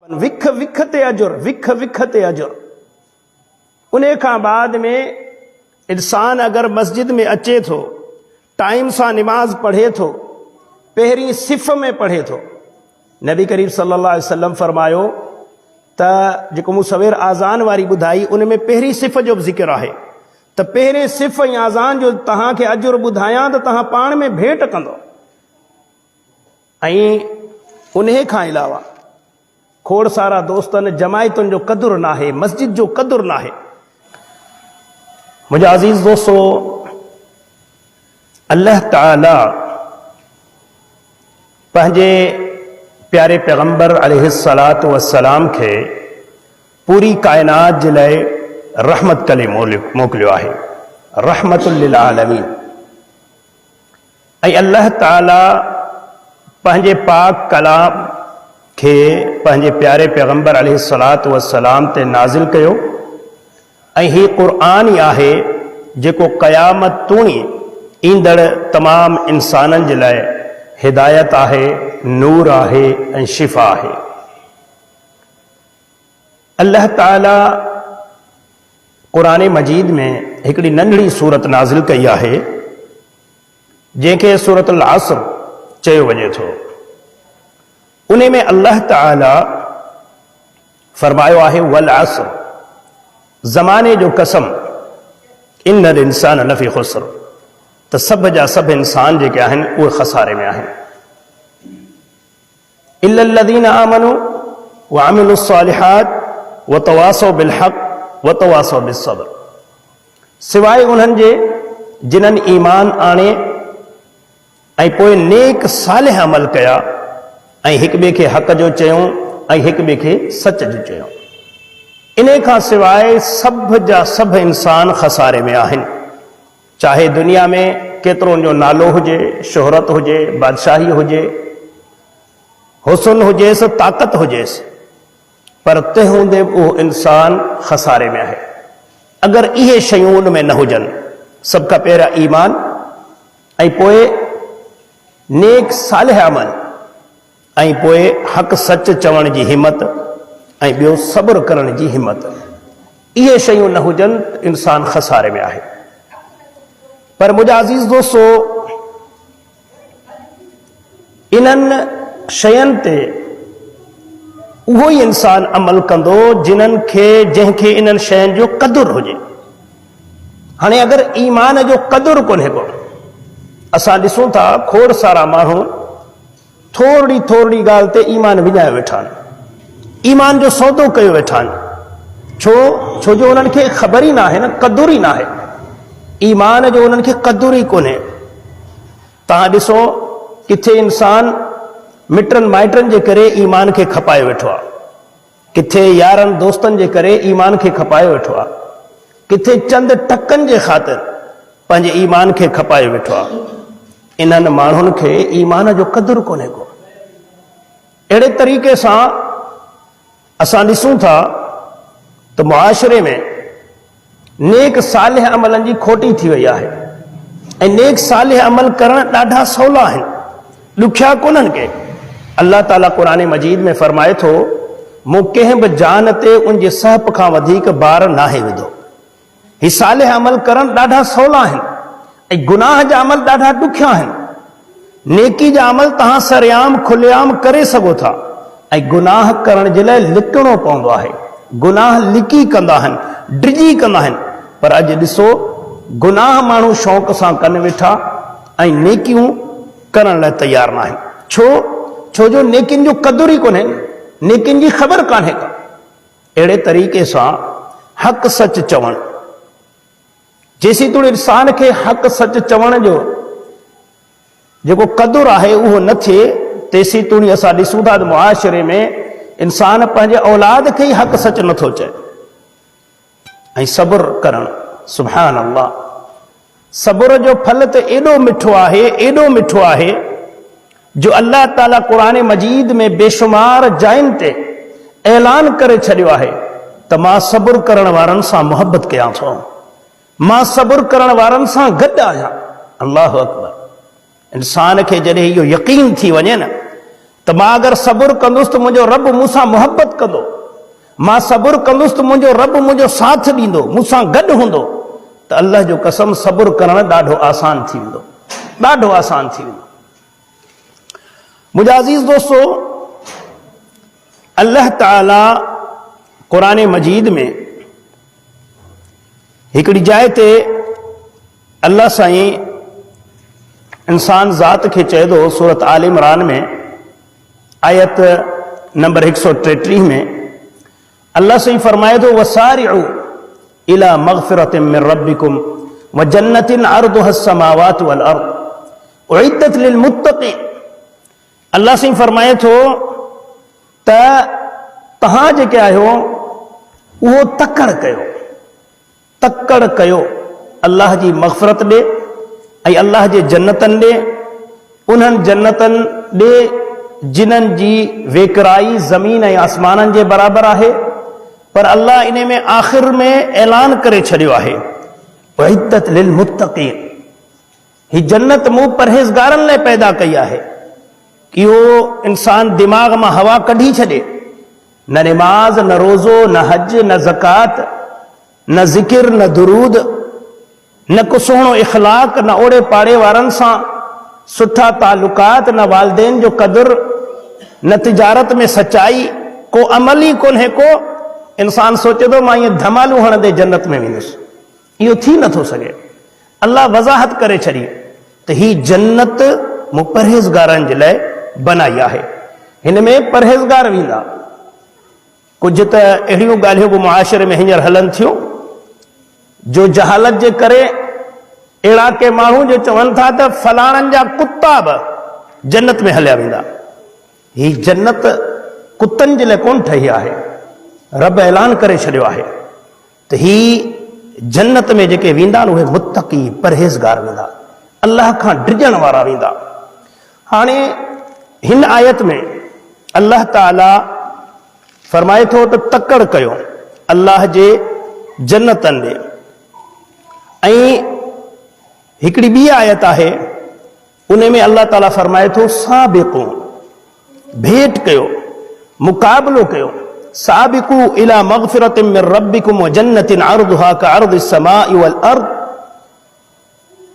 विख विख ते अजुर, विख विख ते अजुर। उन खां बाद में इंसान अगर मस्जिद में अचे थो, टाइम सां निमाज़ पढ़े थो, पहिरीं सिफ़ में पढ़े थो, नबी करीम सल्लल्लाहु अलैहि वसल्लम फरमायो त जेको मूं सवेर आज़ान वारी ॿुधाई उन में पहिरीं सिफ़ जो बि ज़िक्र आहे त पहिरें सिफ़ ऐं आज़ान जो तव्हांखे अजुर ॿुधायां त तव्हां पाण में भेंट कंदो। ऐं उन खां अलावा खोड़ सारा दोस्तनि जमायतुनि जो क़दुरु नाहे, मस्जिद जो क़दुरु नाहे। मुंहिंजा अज़ीज़ दोस्तो, अल्लाह ताला पंहिंजे प्यारे पैगंबर अलैहिस्सलातु वस्सलाम खे पूरी कायनात जे लाइ रहमत करे मोकिलियो आहे, रहमतुल लिल आलमीन। ऐं अल्लाह ताला पंहिंजे पाक कलाम खे पंहिंजे प्यारे पैगंबर अलैहिस्सलातु वस्सलाम ते नाज़िल कयो। ऐं हीउ क़ुर्आन ई आहे जेको क़यामत तूणी ईंदड़ तमाम इंसाननि जे लाइ हिदायत आहे, नूर आहे ऐं शिफ़ा आहे। अल्लाह ताला क़ुरान मजीद में हिकिड़ी नंढड़ी सूरत नाज़िल कई आहे जंहिंखे सूरतुल असर चयो वञे थो। उन में अल्लाह ताला फरमायो आहे वल असर, ज़माने जो कसम, इन्नल इंसान लफ़ी ख़ुस्र, त सभ जा सभ इंसान जेके आहिनि उहे ख़सारे में आहिनि। इल्लल्लज़ीना आमनू व अमिलुस्सालिहात व तवासौ बिल हक़ व तवासौ बिस्सब्र, सिवाय उन्हनि जे जिन्हनि ईमान आणे ऐं पोइ नेक सालिह अमल कया ऐं हिक ॿिए खे हक़ जो चयूं ऐं हिक ॿिए खे सच जो चयूं। इन खां सवाइ सभ जा सभ इंसान ख़सारे में आहिनि, चाहे दुनिया में केतिरो जो नालो हुजे, शोहरत हुजे, बादशाही हुजे, हुस्न हुजेसि, ताक़त हुजेसि, पर तंहिं हूंदे बि उहो इंसान ख़सारे में आहे। अगरि इहे शयूं उन में न हुजनि, सभ खां पहिरियां ईमान ऐं पोइ नेक सालिह अमल ऐं पोइ हक़ सच चवण जी हिमत ऐं ॿियो सब्र करण जी हिमत, इहे शयूं न हुजनि इंसान ख़सारे में आहे। पर मुंहिंजा अज़ीज़ दोस्तो, इन्हनि शयुनि ते उहो ई इंसान अमल कंदो जिन्हनि खे, जंहिंखे इन्हनि शयुनि जो क़दुरु हुजे। हाणे अगरि ईमान जो क़दुरु कोन्हे को, असां ॾिसूं था खोड़ सारा माण्हू थोरी थोरी ॻाल्हि ते ईमान विञाए वेठा आहिनि, ईमान जो सौदो कयो वेठा आहिनि। छो जो उन्हनि खे ख़बर ई न आहे न, क़दुरु ई न आहे, ईमान जो उन्हनि खे क़दुरु ई कोन्हे। तव्हां ॾिसो किथे इंसान मिटनि माइटनि जे करे ईमान खे खपाए वेठो आहे, किथे यारनि दोस्तनि जे करे ईमान खे खपाए वेठो आहे, किथे चंद टकनि जे ख़ातिर पंहिंजे ईमान खे खपाए वेठो आहे। इन्हनि माण्हुनि खे ईमान जो क़दुरु कोन्हे को। अहिड़े तरीक़े सां असां ॾिसूं था त मुआशरे में नेक सालिह अमलनि जी खोटी थी वई आहे ऐं नेक सालिह अमल करण ॾाढा सवला आहिनि, ॾुखिया कोन्हनि के। अल्लाह ताला क़ुरान मजीद में फरमाए थो, मूं कंहिं बि जान ते उनजे सहप खां वधीक बार नाहे विधो। ही सालिह अमल करण ॾाढा सवला आहिनि ऐं गुनाह जा अमल ॾाढा ॾुखिया आहिनि। नेकी जा अमल तव्हां सरेआम खुलेआम करे सघो था ऐं गुनाह करण जे लाइ लिकणो पवंदो आहे। गुनाह लिकी कंदा आहिनि, डिॼी कंदा आहिनि, पर अॼु ॾिसो गुनाह माण्हू शौक़ सां कनि वेठा ऐं नेकियूं करण लाइ तयार न आहिनि। छो जो नेकियुनि जो क़दुरु ई कोन्हे, नेकियुनि जी ख़बर कान्हे का। अहिड़े तरीक़े सां हक़ सच चवणु, जेसीं तूं इंसान खे हक़ सच चवण जो जेको क़दुरु आहे उहो न थिए, तेसीं तूणी असां ॾिसूं था त मुआशरे में इंसान पंहिंजे औलाद खे ई हक़ सच नथो चए। ऐं सब्र करणु, सुभान अल्लाह, सब्र जो फल त एॾो मिठो आहे, एॾो मिठो आहे जो अल्लाह ताला क़ुरान मजीद में बेशुमार जायुनि ते ऐलान करे छॾियो आहे त मां सब्र करण वारनि सां मुहबत कयां थो, मां सब्र करण वारनि सां गॾु आहियां। अल्लाहु अकबर। इंसान खे जॾहिं इहो यकीन थी वञे न त मां अगर सब्र कंदुसि त मुंहिंजो रब मूंसां मोहब्बत कंदो, मां सब्र कंदुसि त मुंहिंजो रब मुंहिंजो साथ ॾींदो, मूंसां गॾु हूंदो। त अल्लाह जो कसम सब्र करणु ॾाढो आसान थी वेंदो, ॾाढो आसान थी वेंदो। मुंहिंजा अज़ीज़ दोस्तो, अल्लाह ताला क़ुरान मजीद में हिकिड़ी जाइ ते अल्लाह साईं इंसान ज़ात खे चए थो, सूरत आल इमरान में आयत नंबर 133 में अल्लाह साईं फरमाए थो, वसारिउ इला मग़फ़िरतिन मिन रब्बिकुम व जन्नतिन अर्दुहा अस्समावातु वल अर्द उइद्दत लिल मुत्तक़ीन। अल्लाह साईं फरमाए थो त तव्हां जेके आहियो उहो तकड़ कयो, तकड़ कयो अल्लाह जी मग़फ़िरत ॾे ऐं अल्लाह जे जन्नतनि ॾे, उन्हनि जन्नतनि ॾे जिन्हनि जी वेकराई ज़मीन ऐं आसमाननि जे बराबरि आहे। पर अल्लाह इन में आख़िर में ऐलान करे छॾियो आहे, उइद्दत लिल मुत्तक़ीन, ही जन्नत मूं परहेज़गारनि लाइ पैदा कई आहे कि उहो इंसान दिमाग़ मां हवा कढी छॾे, न निमाज़, न रोज़ो, न हज, न ज़कात, न ज़िकिर, न दुरूद, न को सुहिणो इख़लाक़, न ओड़े पाड़े वारनि सां सुठा तालुकात, न वालदेन जो क़दुरु, न तिजारत में सच्चाई, को अमल ई कोन्हे को। इंसान सोचे थो मां ईअं धमालू हणंदे जन्नत में वेंदुसि, इहो थी नथो सघे। अल्लाह वज़ाहत करे छॾी त ही जन्नत मूं परहेज़गारनि जे लाइ बनाई आहे, हिन में परहेज़गार वेंदा। कुझु त अहिड़ियूं ॻाल्हियूं बि मुआशिरे में हींअर हलनि थियूं जो जहालत जे करे अहिड़ा के माण्हू जो चवनि था त फलाणनि जा कुता बि जन्नत में हलिया वेंदा। ही जन्नत कुतनि जे लाइ कोन ठही आहे, रब ऐलान करे छॾियो आहे त ही जन्नत में जेके वेंदा उहे मुत्तक़ी परहेज़गार वेंदा, अल्लाह खां डिॼण वारा वेंदा। हाणे हिन आयत में अल्लाह ताला फरमाए थो त तकड़ कयो अल्लाह जे जन्नतनि ॾे। ऐं हिकिड़ी ॿी आयत आहे उन में अल्लाह ताला फरमाए थो साबिक़ू, भेंट कयो, मुक़ाबलो कयो, साबिक़ू इला मग़फ़िरतिन मिन रब्बिकुम व जन्नतिन अर्दुहा कअर्दिस समाई वल अर्द।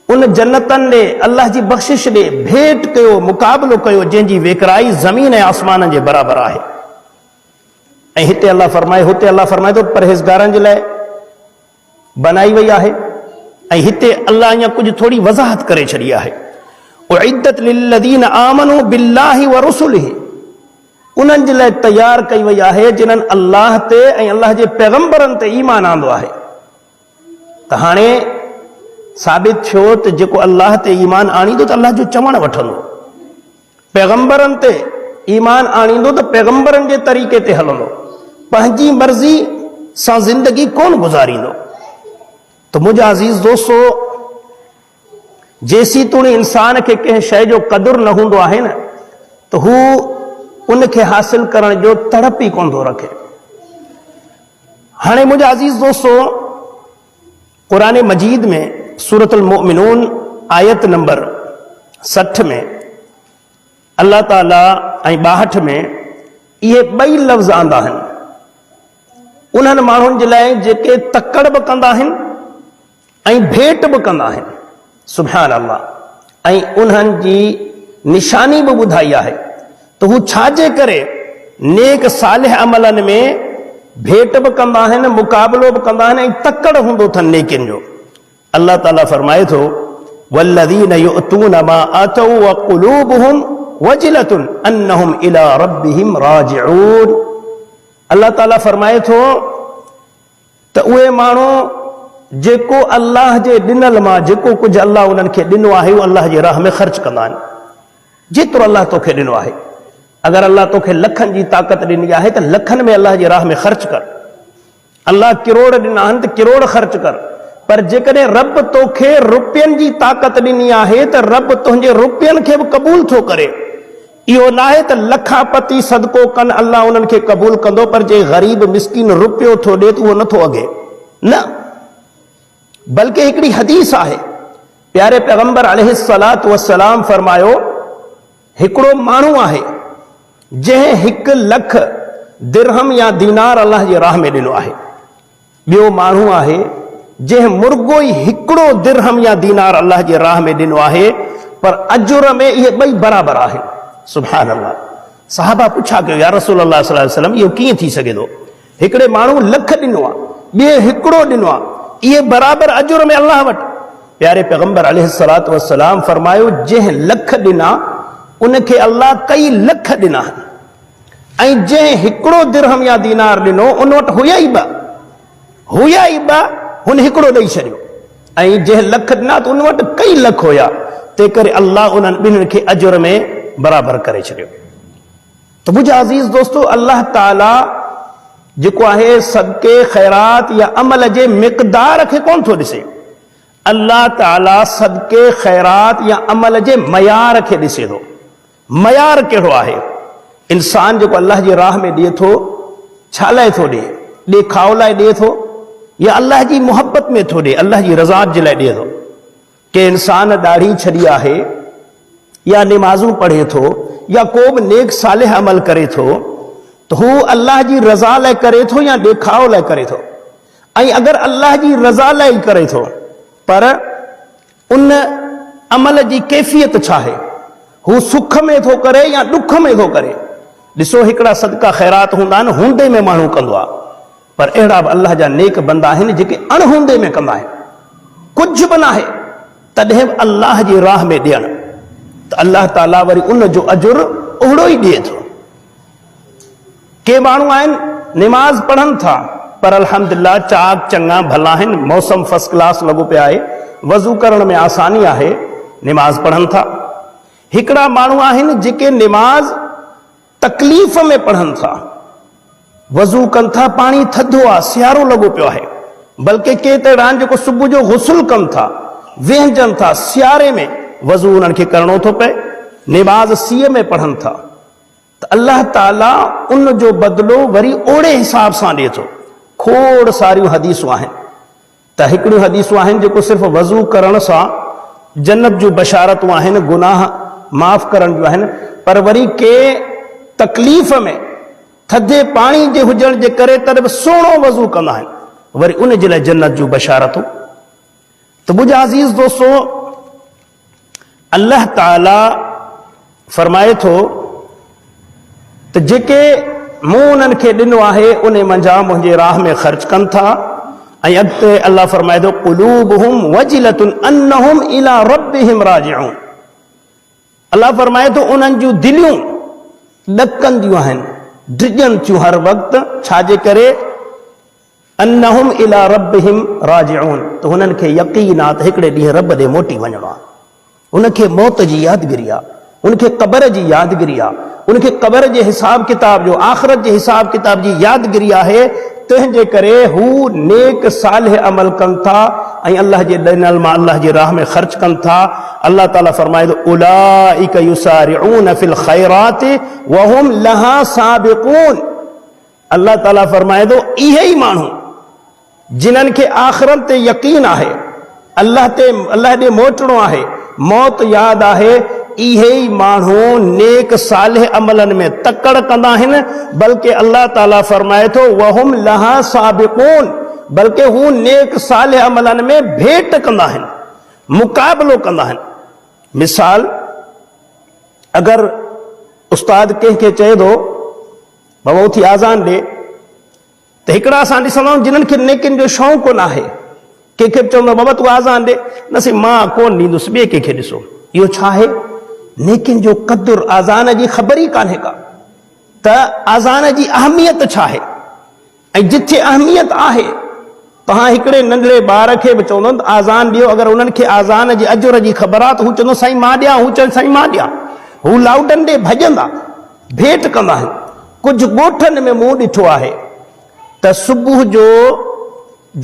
उन जन्नतनि ॾे, अल्लाह जी बख़्शिश ॾे भेंट कयो, मुक़ाबलो कयो जंहिंजी वेकराई ज़मीन ऐं आसमान जे बराबरि आहे। ऐं हिते अल्लाह फरमाए, हुते अल्लाह फरमाए थो परहेज़गारनि जे लाइ बनाई वई आहे। ऐं हिते अल्लाह ईअं कुझु थोरी वज़ाहत करे छॾी आहे, उइद्दत लिल्लज़ीन आमनू बिल्लाहि व रुसुलिहि, उन्हनि जे लाइ तयारु कई वई आहे जिन्हनि अल्लाह ते ऐं अल्लाह जे पैगंबरनि ते ईमान आंदो आहे। त हाणे साबित थियो त जेको अल्लाह ते ईमान आणींदो त अल्लाह जो चवणु वठंदो, पैगंबरनि ते ईमान आणींदो त पैगंबरनि जे तरीक़े ते हलंदो, पंहिंजी मर्ज़ी सां ज़िंदगी कोन गुज़ारींदो। त मुंहिंजा अज़ीज़ दोस्तो, जेसी ताईं इंसान खे कंहिं शइ जो क़दुरु न हूंदो आहे न त हू उनखे हासिल करण जो तड़प ई कोन थो रखे। हाणे मुंहिंजा अज़ीज़ दोस्तो, क़ुरान मजीद में सूरत अल मोमिनून आयत नंबर 60 में अल्लाह ताला ऐं 62 में इहे ॿई लफ़्ज़ आंदा आहिनि उन्हनि माण्हुनि जे लाइ जेके तकड़ बि कंदा आहिनि ऐं भेंट बि कंदा आहिनि। सुभान अल्लाह। ऐं उन्हनि जी निशानी बि ॿुधाई आहे त हू छाजे करे नेक सालिह अमलनि में भेंट बि कंदा आहिनि, मुक़ाबलो बि कंदा आहिनि ऐं तकड़ हूंदो अथनि नेकिन जो। अल्लाह ताला फरमाए थो, वल्लज़ीन युअतून मा आतौ व क़ुलूबुहुम वजिलतुन अन्नहुम इला रब्बिहिम राजिऊन। अल्लाह ताला फरमाए थो त उहे माण्हू जेको अल्लाह जे ॾिनल मां जेको कुझु अल्लाह उन्हनि खे ॾिनो आहे उहो अल्लाह जी राह में ख़र्च कंदा आहिनि। जेतिरो अल्लाह तोखे ॾिनो आहे, अगरि अल्लाह तोखे लखनि जी ताक़त ॾिनी आहे त लखनि में अल्लाह जी राह में ख़र्च कर। अल्लाह किरोड़ ॾिना आहिनि त किरोड़ ख़र्च कर। पर जेकॾहिं रब तोखे रुपयनि जी ताक़त ॾिनी आहे त रब तुंहिंजे रुपयनि खे बि क़बूल थो करे। इहो न आहे त लखापति सदको कनि अल्लाह उन्हनि खे क़बूल कंदो, पर जे ग़रीब मिसकिन रुपयो थो ॾे त उहो नथो अॻे न। बल्कि हिकिड़ी हदीस आहे, प्यारे पैगंबर अलैहिस्सलातु वस्सलाम फरमायो, हिकिड़ो माण्हू आहे जंहिं 1 लख दिरहम या दीनार अल्लाह जी राह में ॾिनो आहे। ॿियो माण्हू आहे जंहिं मुर्गो ई 1 दिरहम या दीनार अल्लाह जी राह में ॾिनो आहे, पर अजुर में इहे ॿई बराबरि आहिनि। सुभान अल्लाह। साहबा पुछा कयो, या रसूल अल्लाह सल्लल्लाहु अलैहि वसल्लम, इहो कीअं थी सघे थो? हिकिड़े माण्हू 1 लख ॾिनो आहे, ॿिए 1 ॾिनो आहे, इहे बराबरि अजुर में अल्लाह वटि। प्यारे पैगंबर अलैहिस्सलातु वस्सलाम फरमायो, जंहिं 1 लख ॾिना उनखे अल्लाह कई लख ॾिना आहिनि, ऐं जंहिं 1 दिरहम या दीनार ॾिनो उन वटि हुया ई ॿ, हुन 1 ॾेई छॾियो, ऐं जंहिं लख ॾिना त उन वटि कई लख हुया, तंहिं करे अल्लाह उन्हनि ॿिन्हिनि खे अजुर में बराबरि करे छॾियो। त मुंहिंजा अज़ीज़ दोस्तो, अल्लाह ताला जेको आहे सदके ख़ैरात या अमल जे मिक़दार खे कोन थो ॾिसे, अल्लाह ताला सदके ख़ैरात या अमल जे मयार खे ॾिसे थो। मयार कहिड़ो आहे? इंसान जेको अल्लाह जी राह में ॾिए थो, छा लाइ थो ॾिए? ॾेखाव लाइ ॾिए थो या अल्लाह जी मोहब्बत में थो ॾिए, अल्लाह जी रज़ात जे लाइ ॾिए थो? के इंसान ॾाढ़ी छॾी आहे या निमाज़ूं पढ़े थो या को बि नेक सालिह अमल करे थो, त हू अल्लाह जी रज़ा लाइ करे थो या ॾेखाव लाइ करे थो? ऐं अगरि अल्लाह जी रज़ा लाइ करे थो, पर उन अमल जी कैफ़ियत छा आहे? हू सुख में थो करे या ॾुख में थो करे? ॾिसो, हिकिड़ा सदका ख़ैरात हूंदा आहिनि, हूंदे में माण्हू कंदो आहे, पर अहिड़ा बि अल्लाह जा नेक बंदा आहिनि जेके अणहूंदे में कंदा आहिनि, कुझु बि न आहे तॾहिं बि अल्लाह जी राह में ॾियणु, त अल्लाह ताला वरी उन जो अजुर ओहिड़ो ई ॾिए थो। के माण्हू आहिनि निमाज़ पढ़नि था, पर अल्हम्दुलिल्लाह चाक चङा भला आहिनि, मौसम फर्स्ट क्लास लॻो पिया आहे, वज़ू करण में आसानी आहे, निमाज़ पढ़नि था। हिकिड़ा माण्हू आहिनि जेके निमाज़ तकलीफ़ में पढ़नि था, वज़ू कनि था, पाणी थधो आहे, सियारो लॻो पियो आहे, बल्कि के त अहिड़ा आहिनि जेको सुबुह जो गुस्ल कनि था, वेहजनि था, सियारे में वज़ू उन्हनि खे करिणो थो पए, निमाज़ सीअ में पढ़नि था, त अल्लाह ताला उन जो बदिलो वरी ओड़े हिसाब सां ॾिए थो। खोड़ सारियूं हदीसूं आहिनि, त हिकिड़ियूं हदीसूं आहिनि जेको सिर्फ़ु वज़ू करण सां जन्नत जूं बशारतूं आहिनि, गुनाह माफ़ करण जूं आहिनि, पर वरी के तकलीफ़ में थधे पाणी जे हुजण जे करे तॾहिं बि सुहिणो वज़ू कंदा आहिनि, वरी उन जे लाइ जन्नत जूं बशारतूं। त मुंहिंजा अज़ीज़ दोस्तो, अल्लाह ताला फरमाए थो त जेके मूं उन्हनि खे ॾिनो आहे उन मंझां मुंहिंजे राह में ख़र्च कनि था, ऐं अॻिते अल्लाह फरमाए थो, क़ुलूबुहुम वजिलतुन अन्नहुम इला रब्बिहिम राजिऊन। अल्लाह फरमाए थो, उन्हनि जूं दिलियूं ॾकंदियूं आहिनि, डिॼनि थियूं हर वक़्तु, छाजे करे? अन्नहुम इला रब्बिहिम राजिऊन, त हुननि खे यक़ीन आहे त हिकिड़े ॾींहुं रब ॾे मोटी वञणो आहे। उनखे मौत जी यादगिरी आहे, उनखे क़बर जी यादगिरी आहे, उनखे क़बर जे हिसाब किताब जो, आख़िरत जे हिसाब किताब जी यादगिरी आहे। तंहिंजे करे हू नेक सालिह अमल कनि था ऐं अल्लाह जे ॾिनल मां अल्लाह जी राह में ख़र्च कनि था। अल्लाह ताला फरमाए थो, उलाइक युसारिऊन फिल ख़ैराति व हुम लहा साबिक़ून। अल्लाह ताला फरमाए थो, इहे ई माण्हू जिन्हनि खे आख़िरत ते यकीन आहे, अल्लाह ॾे मोटणो आहे, मौत यादि आहे, इहे ई माण्हू नेक सालिह अमलनि में तकड़ कंदा आहिनि, बल्कि अल्लाह ताला फरमाए थो, वहुम लहा साबिक़ून, बल्कि हू नेक सालिह अमलनि में भेट कंदा आहिनि, मुक़ाबिलो कंदा आहिनि। मिसाल, अगरि उस्ताद कंहिंखे चए थो बाबा उथी आज़ान ॾे, त हिकिड़ा असां ॾिसंदा आहियूं जिन्हनि खे नेकिन जो शौक़ु न आहे, कंहिंखे चवंदो बाबा तूं आज़ान ॾे, न साईं मां कोन ॾींदुसि, ॿिए कंहिंखे ॾिसो। इहो छा आहे? नेकिन जो क़दुरु, आज़ान जी ख़बर ई कान्हे का त आज़ान जी अहमियत छा आहे। ऐं जिथे अहमियत आहे, तव्हां हिकिड़े नंढड़े ॿार खे बि चवंदो त आज़ान ॾियो, अगरि उन्हनि खे आज़ान जे अजुर जी ख़बर आहे त हू चवंदो साईं मां ॾियां, हू चवंदो साईं मां ॾियां, हू लाउडनि ॾे भॼंदा, भेट कंदा आहिनि। कुझु ॻोठनि में मूं ॾिठो आहे त सुबुह जो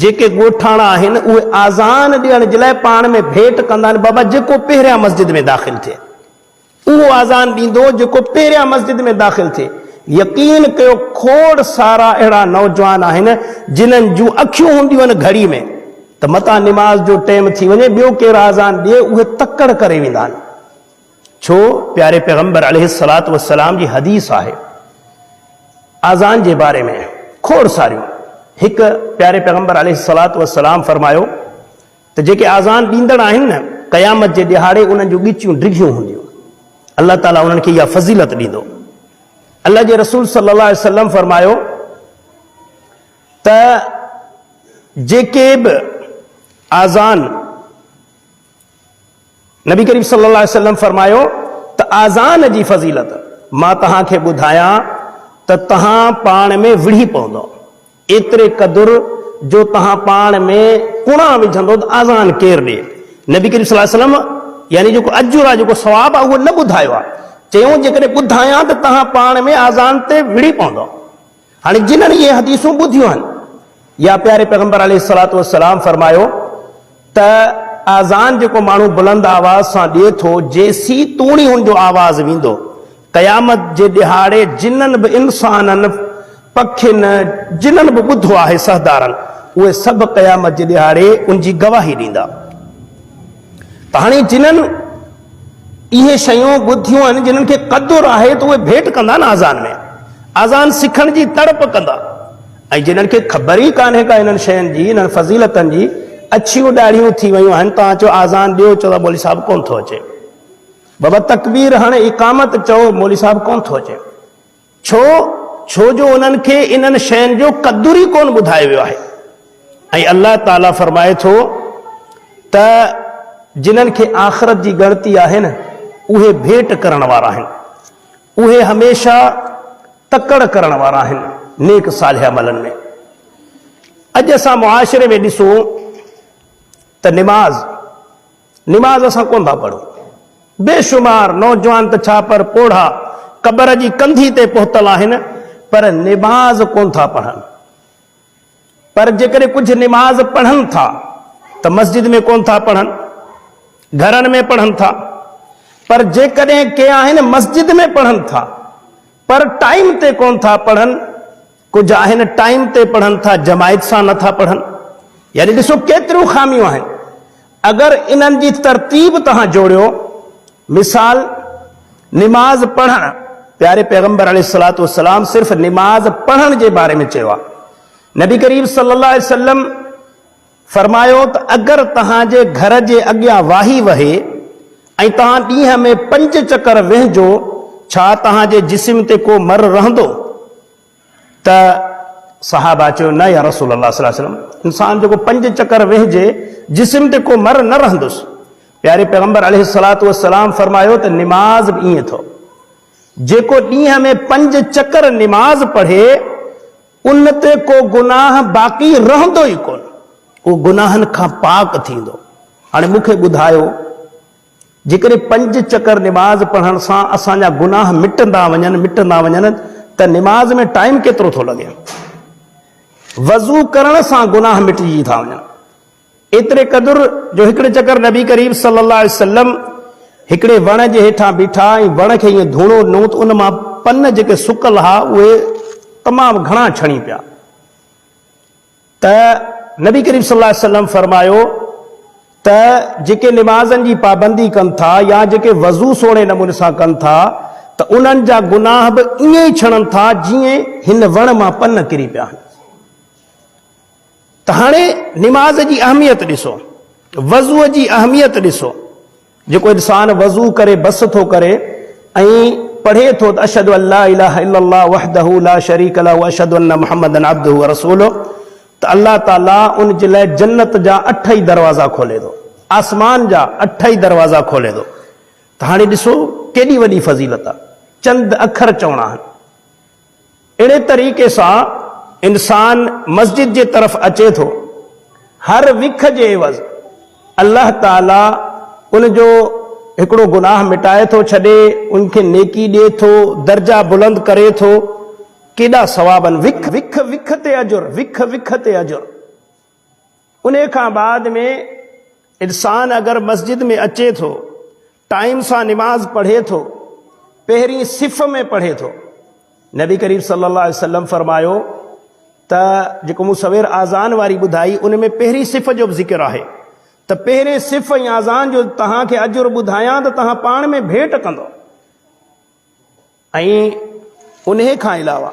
जेके ॻोठाणा आहिनि उहे आज़ान ॾियण जे लाइ पाण में भेट कंदा आहिनि, बाबा जेको पहिरियां मस्जिद में दाख़िल थिए उहो आज़ान ॾींदो, जेको पहिरियां मस्जिद में दाख़िल थिए। यकीन कयो, खोड़ सारा अहिड़ा नौजवान आहिनि जिन्हनि जूं अखियूं हूंदियूं आहिनि घड़ी में, त मतां निमाज़ जो टाइम थी वञे, ॿियो केरु आज़ान ॾिए, उहे तकड़ करे वेंदा आहिनि, छो प्यारे पैगंबर अलैहिस्सलातु वस्सलाम जी हदीस आहे आज़ान जे बारे में खोड़ सारियूं। हिकु प्यारे पैगंबर अलैहिस्सलातु वस्सलाम फरमायो त जेके आज़ान ॾींदड़ आहिनि न, क़यामत जे ॾिहाड़े उन्हनि जूं ॻिचियूं डिघियूं हूंदियूं। अल्लाह ताला उन्हनि खे इहा फज़ीलत ॾींदो। अल्लाह जे रसूल सल्लल्लाहु अलैहि वसल्लम फरमायो त जेके बि आज़ान, नबी करीम सल्लल्लाहु अलैहि वसल्लम फरमायो त आज़ान जी फज़ीलत मां तव्हांखे ॿुधायां त तव्हां पाण में विढ़ी पवंदो, एतिरे क़दुरु जो तव्हां पाण में कुणा विझंदो त आज़ान केरु ॾे। नबी करीम सल्लल्लाहु अलैहि वसल्लम यानी जेको अजुर आहे, जेको सवाब आहे, उहो न ॿुधायो आहे। चयूं जेकॾहिं ॿुधायां त तव्हां पाण में आज़ान ते विढ़ी पवंदो। हाणे जिन्हनि इहे हदीसूं ॿुधियूं आहिनि, या प्यारे पैगंबर अलैहिस्सलातु वस्सलाम फरमायो त आज़ान जेको माण्हू बुलंद आवाज़ सां ॾिए थो, जेसी तूणी हुनजो आवाज़ वेंदो, क़यामत जे ॾिहाड़े जिन्हनि बि इंसाननि, पखियुनि, जिन्हनि बि ॿुधो आहे सहदारनि, उहे सभु क़यामत जे ॾिहाड़े उनजी गवाही ॾींदा। त हाणे जिन्हनि इहे शयूं ॿुधियूं आहिनि, जिन्हनि खे क़दुरु आहे, त उहे भेंट कंदा न आज़ान में, आज़ान सिखण जी तड़प कंदा। ऐं जिन्हनि खे ख़बर ई कान्हे का इन्हनि शयुनि जी, इन्हनि फज़ीलतनि जी, अछियूं ॾाढ़ियूं थी वियूं आहिनि। तव्हां चओ आज़ान ॾियो, चओ त मौली साहिबु कोन थो अचे। बाबा तकबीर हाणे इक़ामत चओ, मौली साहिबु कोन थो अचे। छो जो उन्हनि खे इन्हनि शयुनि जो क़दुरु ई कोन ॿुधायो वियो आहे। ऐं अल्लाह ताला फरमाए थो त जिन्हनि खे आख़िरत जी ॻणती आहे न, उहे भेंट करण वारा आहिनि, उहे हमेशह तकड़ करण वारा आहिनि नेक सालिह अमलनि में। अॼु असां मुआशिरे में ॾिसूं त निमाज़ असां कोन था पढ़ूं। बेशुमार नौजवान त छा पर पोढ़ा क़बर जी कंधी ते पहुतल आहिनि, पर निमाज़ कोन था पढ़नि। पर जेकॾहिं कुझु निमाज़ पढ़नि था त मस्जिद में कोन था पढ़नि, घरनि में पढ़नि था। पर जेकॾहिं के आहिनि मस्जिद में पढ़नि था, पर टाइम ते कोन था पढ़नि, कुझु आहिनि टाइम ते पढ़नि था, जमायत सां नथा पढ़नि। यानी ॾिसो केतिरियूं ख़ामियूं आहिनि। अगरि इन्हनि जी तरतीब तव्हां जोड़ियो, मिसाल निमाज़ पढ़णु, प्यारे पैगंबर अलैहिस्सलातु वस्सलाम सिर्फ़ निमाज़ पढ़ण जे बारे में चयो आहे। नबी करीम सल्लल्लाहु अलैहि वसल्लम फरमायो त अगरि तव्हांजे घर जे अॻियां वाही वहे ऐं तव्हां ॾींहं में 5 चकर वेहजो, छा तव्हांजे जिस्म ते को मर रहंदो? त सहाबा चयो न या रसूल अल्लाह सल्लल्लाहु अलैहि वसल्लम, इंसान जेको 5 चकर वेहजे जिस्म ते को मर न रहंदुसि। प्यारे पैगंबर अलैहिस्सलातु वस्सलाम फरमायो त निमाज़ बि ईअं थो, जेको ॾींहं में 5 चकर निमाज़ पढ़े उन ते को गुनाह बाक़ी रहंदो ई कोन, उहो गुनाहनि खां पाक थींदो। हाणे मूंखे ॿुधायो, जेकॾहिं 5 चकर निमाज़ पढ़ण सां असांजा गुनाह मिटंदा वञनि त निमाज़ में टाइम केतिरो थो लॻे? वज़ू करण सां गुनाह मिटिजी था वञनि। एतिरे क़दुरु जो हिकिड़े चकर नबी करीम सल्लल्लाहु अलैहि वसल्लम हिकिड़े वण जे हेठां बीठा ऐं वण खे ईअं धूणो ॾिनो त उन मां पन जेके सुकल हुआ उहे तमामु घणा छणी पिया। त नबी करीम सल्लल्लाहु अलैहि वसल्लम फरमायो त जेके निमाज़नि जी पाबंदी कनि था या जेके वज़ू सोणे नमूने सां कनि था, त उन्हनि जा गुनाह बि ईअं ई छणनि था जीअं हिन वण मां पन किरी पिया आहिनि। त हाणे निमाज़ जी अहमियत ॾिसो, वज़ूअ जी अहमियत ॾिसो। जेको इंसान वज़ू करे बस थो करे ऐं पढ़े थो त अशहदु अल्ला इलाहा इल्लल्लाह वहदहू ला शरीक लहू व अशहदु अन्न मुहम्मदन अब्दुहु व रसूलुहु, त अल्लाह ताला उन जे लाइ जन्नत जा 8 ई दरवाज़ा खोले थो, आसमान जा 8 ई दरवाज़ा खोले थो। त हाणे ॾिसो केॾी वॾी फज़ीलत आहे, चंद अखर चवणा आहिनि। अहिड़े तरीक़े सां इंसान मस्जिद जे तरफ़ अचे थो, हर विख जे एवज़ अल्लाह ताला उनजो हिकिड़ो गुनाह मिटाए थो छॾे, उनखे नेकी ॾिए थो, दर्जा बुलंद करे थो। केॾा सवाबनि, विख विख विख ते अजुर, विख विख ते अजुर। उन खां बाद में इंसान अगरि मस्जिद में अचे थो, टाइम सां निमाज़ पढ़े थो, पहिरीं सिफ़ में पढ़े थो। नबी करीम सल्लल्लाहु अलैहि वसल्लम फरमायो त जेको मूं सवेर आज़ान वारी ॿुधाई, उन में पहिरीं सिफ़ जो बि ज़िक्र आहे त पहिरें सिफ़ ऐं आज़ान जो तव्हांखे अजुर ॿुधायां त तव्हां पाण में भेंट कंदो। ऐं उन खां अलावा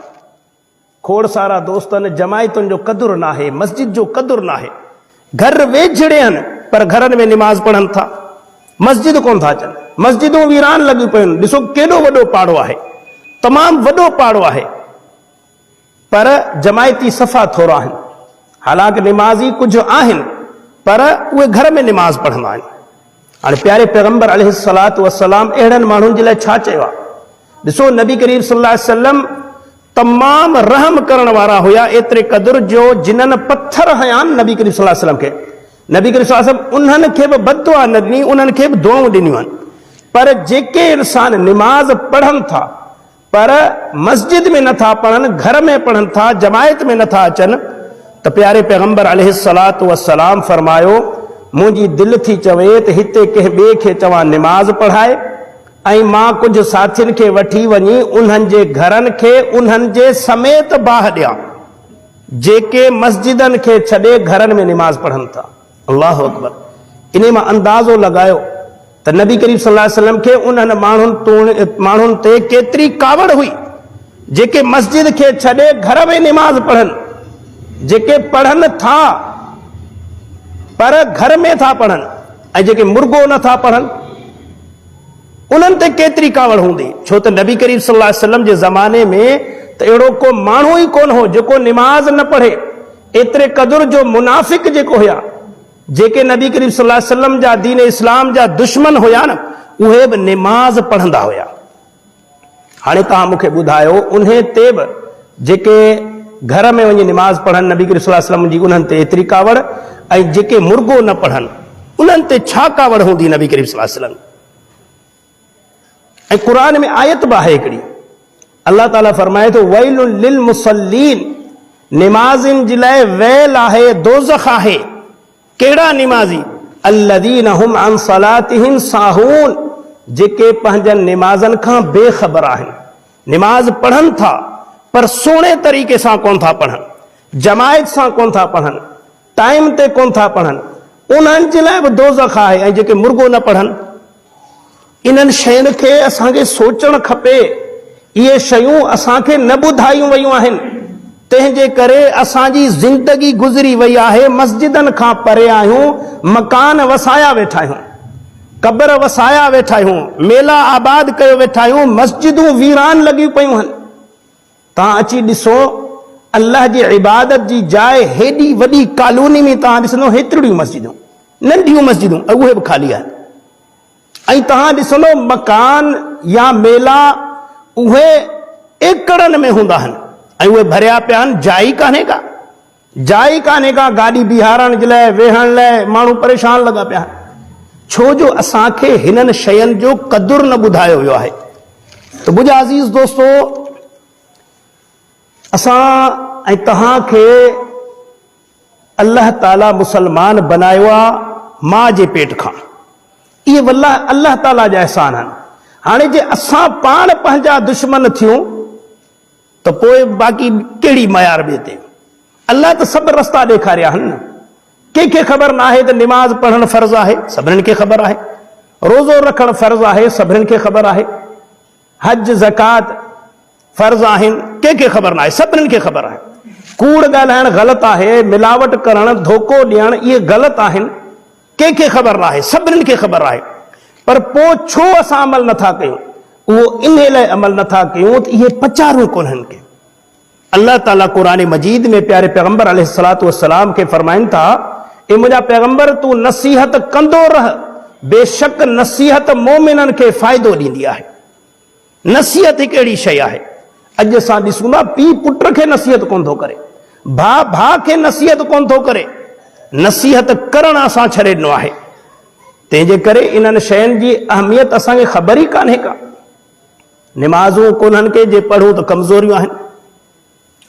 खोड़ सारा दोस्तनि जमायतुनि जो क़दुरु नाहे, मस्जिद जो क़दुरु नाहे। घर वेझड़े आहिनि पर घरनि में निमाज़ पढ़नि था, मस्जिद कोन था अचनि, मस्जिदूं वीरान लॻियूं पियूं आहिनि। ॾिसो केॾो वॾो पाड़ो आहे, तमामु वॾो पाड़ो आहे, पर जमायती सफ़ा थोरा आहिनि। हालांकि निमाज़ी कुझु आहिनि पर उहे घर में निमाज़ पढ़ंदा आहिनि। हाणे प्यारे पैगंबर अलैहिस्सलातु वस्सलाम अहिड़नि माण्हुनि जे लाइ छा चयो आहे? ॾिसो नबी करीम सल्लल्लाहु अलैहि वसल्लम तमामु रहम करण वारा हुया, एतिरे क़दुरु जो जिन्हनि पत्थर हयां नबी करीम सल्लल्लाहु अलैहि वसल्लम खे। नबी करीम सल्लल्लाहु अलैहि वसल्लम उन्हनि खे बि बददुआ न ॾिनी, उन्हनि खे बि दुआऊं ॾिनियूं आहिनि। पर जेके इंसान निमाज़ पढ़नि था पर मस्जिद में नथा पढ़नि, घर में पढ़नि था, जमायत में नथा अचनि, त प्यारे पैगंबर अलैहिस्सलातु वस्सलाम फरमायो, मुंहिंजी दिलि थी चवे त हिते कंहिं ॿिए खे चवां निमाज़ पढ़ाए ऐं मां कुझु साथियुनि खे वठी वञी उन्हनि जे घरनि खे उन्हनि जे समेत बाहि ॾियां जेके मस्जिदनि खे छॾे घरनि में निमाज़ पढ़नि था। अल्लाहु अकबर। इन मां अंदाज़ो लॻायो त नबी करीम सल्लल्लाहु अलैहि वसल्लम खे उन्हनि माण्हुनि ते केतिरी कावड़ हुई जेके मस्जिद खे छॾे घर में निमाज़ पढ़नि, जेके पढ़नि था पर घर में था पढ़नि, ऐं जेके मुर्गो नथा पढ़नि उन्हनि ते केतिरी कावड़ हूंदी। छो त नबी करीम सल्लल्लाहु अलैहि वसल्लम जे ज़माने में त अहिड़ो को माण्हू ई कोन हो जेको निमाज़ न पढ़े। एतिरे क़दुरु जो मुनाफ़िक जेको हुया, जेके नबी करीम सल्लल्लाहु अलैहि वसल्लम जा दीन इस्लाम जा दुश्मन हुया न, उहे बि निमाज़ पढ़ंदा हुया। हाणे तव्हां मूंखे ॿुधायो, उन्हे ते बि जेके घर में वञी निमाज़ पढ़नि नबी करीम सल्लल्लाहु अलैहि वसल्लम जी, उन्हनि ते एतिरी कावड़, ऐं जेके मुर्गो न पढ़नि उन्हनि ते छा कावड़ हूंदी नबी करीम सल्लल्लाहु अलैहि वसल्लम। ऐं क़ुरान में आयत बि आहे हिकिड़ी, अल्लाह ताला फरमाए थो, वैलुन लिल मुसल्लीन, निमाज़िन जे लाइ वैल आहे, दोज़ख आहे। कहिड़ा निमाज़ी? अल्लज़ीन हुम अन सलातिहिम साहून, जेके पंहिंजनि निमाज़नि खां बेख़बर आहिनि। निमाज़ पढ़नि था पर सुहिणे तरीक़े सां कोन था पढ़नि, जमायत सां कोन था पढ़नि, टाइम ते कोन था पढ़नि, उन्हनि जे लाइ बि दोज़ख आहे। ऐं जेके मुर्गो न पढ़नि, इन्हनि शयुनि खे असांखे सोचणु खपे। इहे शयूं असांखे न ॿुधायूं वयूं आहिनि, तंहिंजे करे असांजी ज़िंदगी गुज़री वई आहे। मस्जिदनि खां परे आहियूं, मकान वसाया वेठा आहियूं, क़बर वसाया वेठा आहियूं, मेला आबाद कयो वेठा आहियूं, मस्जिदूं वीरान लॻियूं पियूं आहिनि। तव्हां अची ॾिसो, अल्लाह जी इबादत जी जाइ हेॾी वॾी कॉलोनी में तव्हां ॾिसंदो हेतिरियूं मस्जिदूं, नंढियूं मस्जिदूं, उहे बि ख़ाली आहिनि। ऐं तव्हां ॾिसंदो मकान या मेला उहे एकड़नि में हूंदा आहिनि ऐं उहे भरिया पिया आहिनि, जाइ कान्हे का, जाइ कान्हे का गाॾी बीहारण जे लाइ, वेहण लाइ, माण्हू परेशान लॻा पिया आहिनि। छो जो असांखे हिननि शयुनि जो क़दुरु न ॿुधायो वियो आहे। त मुंहिंजा अज़ीज़ दोस्तो, असां ऐं तव्हांखे अल्लाह ताला मुसलमान बनायो आहे मां जे पेट खां। इहे अल्लाह ताला जा अहसान आहिनि। हाणे जे असां पाण पंहिंजा दुश्मन थियूं त पोइ बाक़ी कहिड़ी मयार ॿिए ते? अल्लाह त सभु रस्ता ॾेखारिया आहिनि न। कंहिंखे ख़बर न आहे त निमाज़ पढ़णु फ़र्ज़ु आहे, सभिनीनि खे ख़बर आहे। रोज़ो रखणु फ़र्ज़ु आहे, सभिनीनि खे ख़बर आहे। हज ज़कात फ़र्ज़ु आहिनि, कंहिंखे ख़बर न आहे, सभिनीनि खे ख़बर आहे। कूड़ ॻाल्हाइणु ग़लति आहे, मिलावट करणु, धोखो ॾियणु, इहे ग़लति आहिनि, कंहिंखे ख़बर न आहे, सभिनीनि खे ख़बर आहे। पर पोइ छो असां अमल नथा कयूं? उहो इन लाइ अमल नथा कयूं त इहे पचारूं कोन्हनि के। अल्लाह ताला क़ुरान मजीद में प्यारे पैगंबर अलैहिस्सलातु वस्सलाम खे फरमाइनि था, ए मुंहिंजा पैगंबर तूं नसीहत कंदो रह, बेशक नसीहत मोमिननि खे फ़ाइदो ॾींदी आहे। नसीहत हिकु अहिड़ी शइ आहे, अॼु असां ॾिसूं था पीउ पुट खे नसीहत कोन थो करे, भाउ खे नसीहत कोन थो करे, नसीहत करणु असां छॾे ॾिनो आहे। तंहिंजे करे इन्हनि शयुनि जी अहमियत असांखे ख़बर ई कान्हे का। निमाज़ूं कोन्हनि के, जे पढ़ूं त कमज़ोरियूं आहिनि।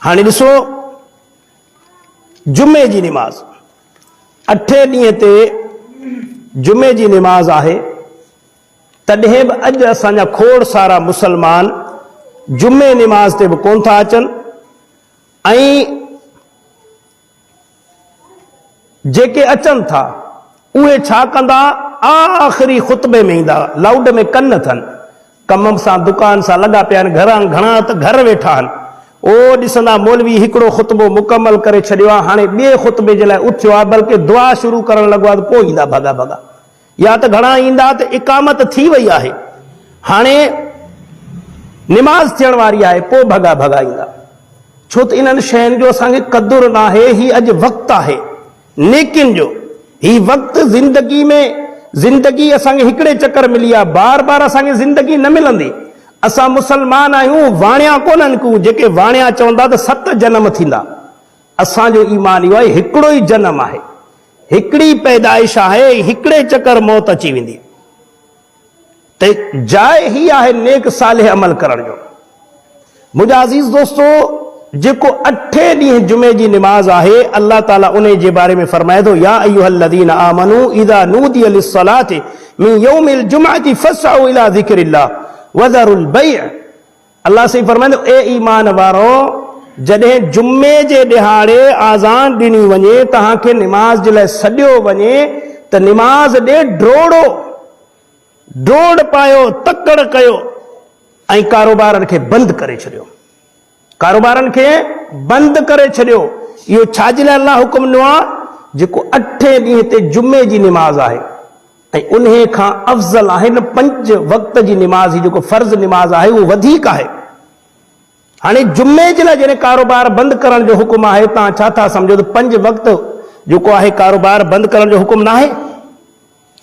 हाणे ॾिसो, जुमे जी निमाज़ 8 ॾींहं ते जुमे जी निमाज़ आहे, तॾहिं बि अॼु असांजा खोड़ सारा मुसलमान जुमे निमाज़ ते बि कोन था अचनि। ऐं जेके अचनि था उहे छा कंदा, आख़िरी ख़ुतबे में ईंदा, लाउड में कन अथनि, कम सां दुकान सां लॻा पिया आहिनि, घणा त घर वेठा आहिनि, ओ ॾिसंदा मौलवी हिकिड़ो ख़ुतबो मुकमल करे छॾियो आहे, हाणे ॿिए ख़ुतबे जे लाइ उथियो आहे, बल्कि दुआ शुरू करणु लॻो आहे त पोइ ईंदा भॻा भॻा, या त घणा ईंदा त इकामत थी वई आहे, हाणे निमाज़ थियण वारी आहे, पोइ भॻा भॻा ईंदा। छो त इन्हनि शयुनि जो असांखे क़दुरु न आहे। ही अॼु वक़्तु आहे नेकिन जो, ही वक़्तु ज़िंदगी में, ज़िंदगी असांखे हिकिड़े चकर मिली आहे, बार बार असांखे ज़िंदगी न मिलंदी। असां मुसलमान आहियूं, वाणिया कोन्हनि को, जेके वाणिया चवंदा त 7 जनम थींदा। असांजो ईमान इहो आहे, हिकिड़ो ई जनम आहे, हिकिड़ी पैदाइश आहे, हिकिड़े चकर मौत अची वेंदी। त जाइ ही आहे नेक सालिह अमल करण जो। मुंहिंजा अज़ीज़ दोस्तो, जेको 8 ॾींहं जुमे जी निमाज़ आहे, अल्लाह ताला उन जे बारे में फरमाए थो, या अय्युहल्लज़ीना आमनू इज़ा नूदिया लिस्सलाति मिन यौमिल जुमअति फस्अउ इला ज़िक्रिल्लाह वज़रुल बैअ। अल्लाह से फरमाए थो, ए ईमान वारो, जॾहिं जुमे जे ॾिहाड़े आज़ान ॾिनी वञे, तव्हांखे निमाज़ जे लाइ सॾियो वञे, त निमाज़ ॾे डोड़ पायो, तकड़ कयो, ऐं कारोबारनि खे बंदि करे छॾियो, कारोबारनि खे बंदि करे छॾियो। इहो छाजे लाइ अल्लाह हुकुम ॾिनो आहे? जेको 8 ॾींहं ते जुमे जी निमाज़ आहे, ऐं उन खां अफ़ज़ल आहे न 5 वक़्त जी निमाज़, ही जेको फर्ज़ निमाज़ आहे उहो वधीक आहे। हाणे जुमे जे लाइ जॾहिं कारोबार बंदि करण जो हुकुम आहे, तव्हां छा था सम्झो त 5 वक़्त जेको आहे कारोबार बंदि करण जो हुकुम न आहे?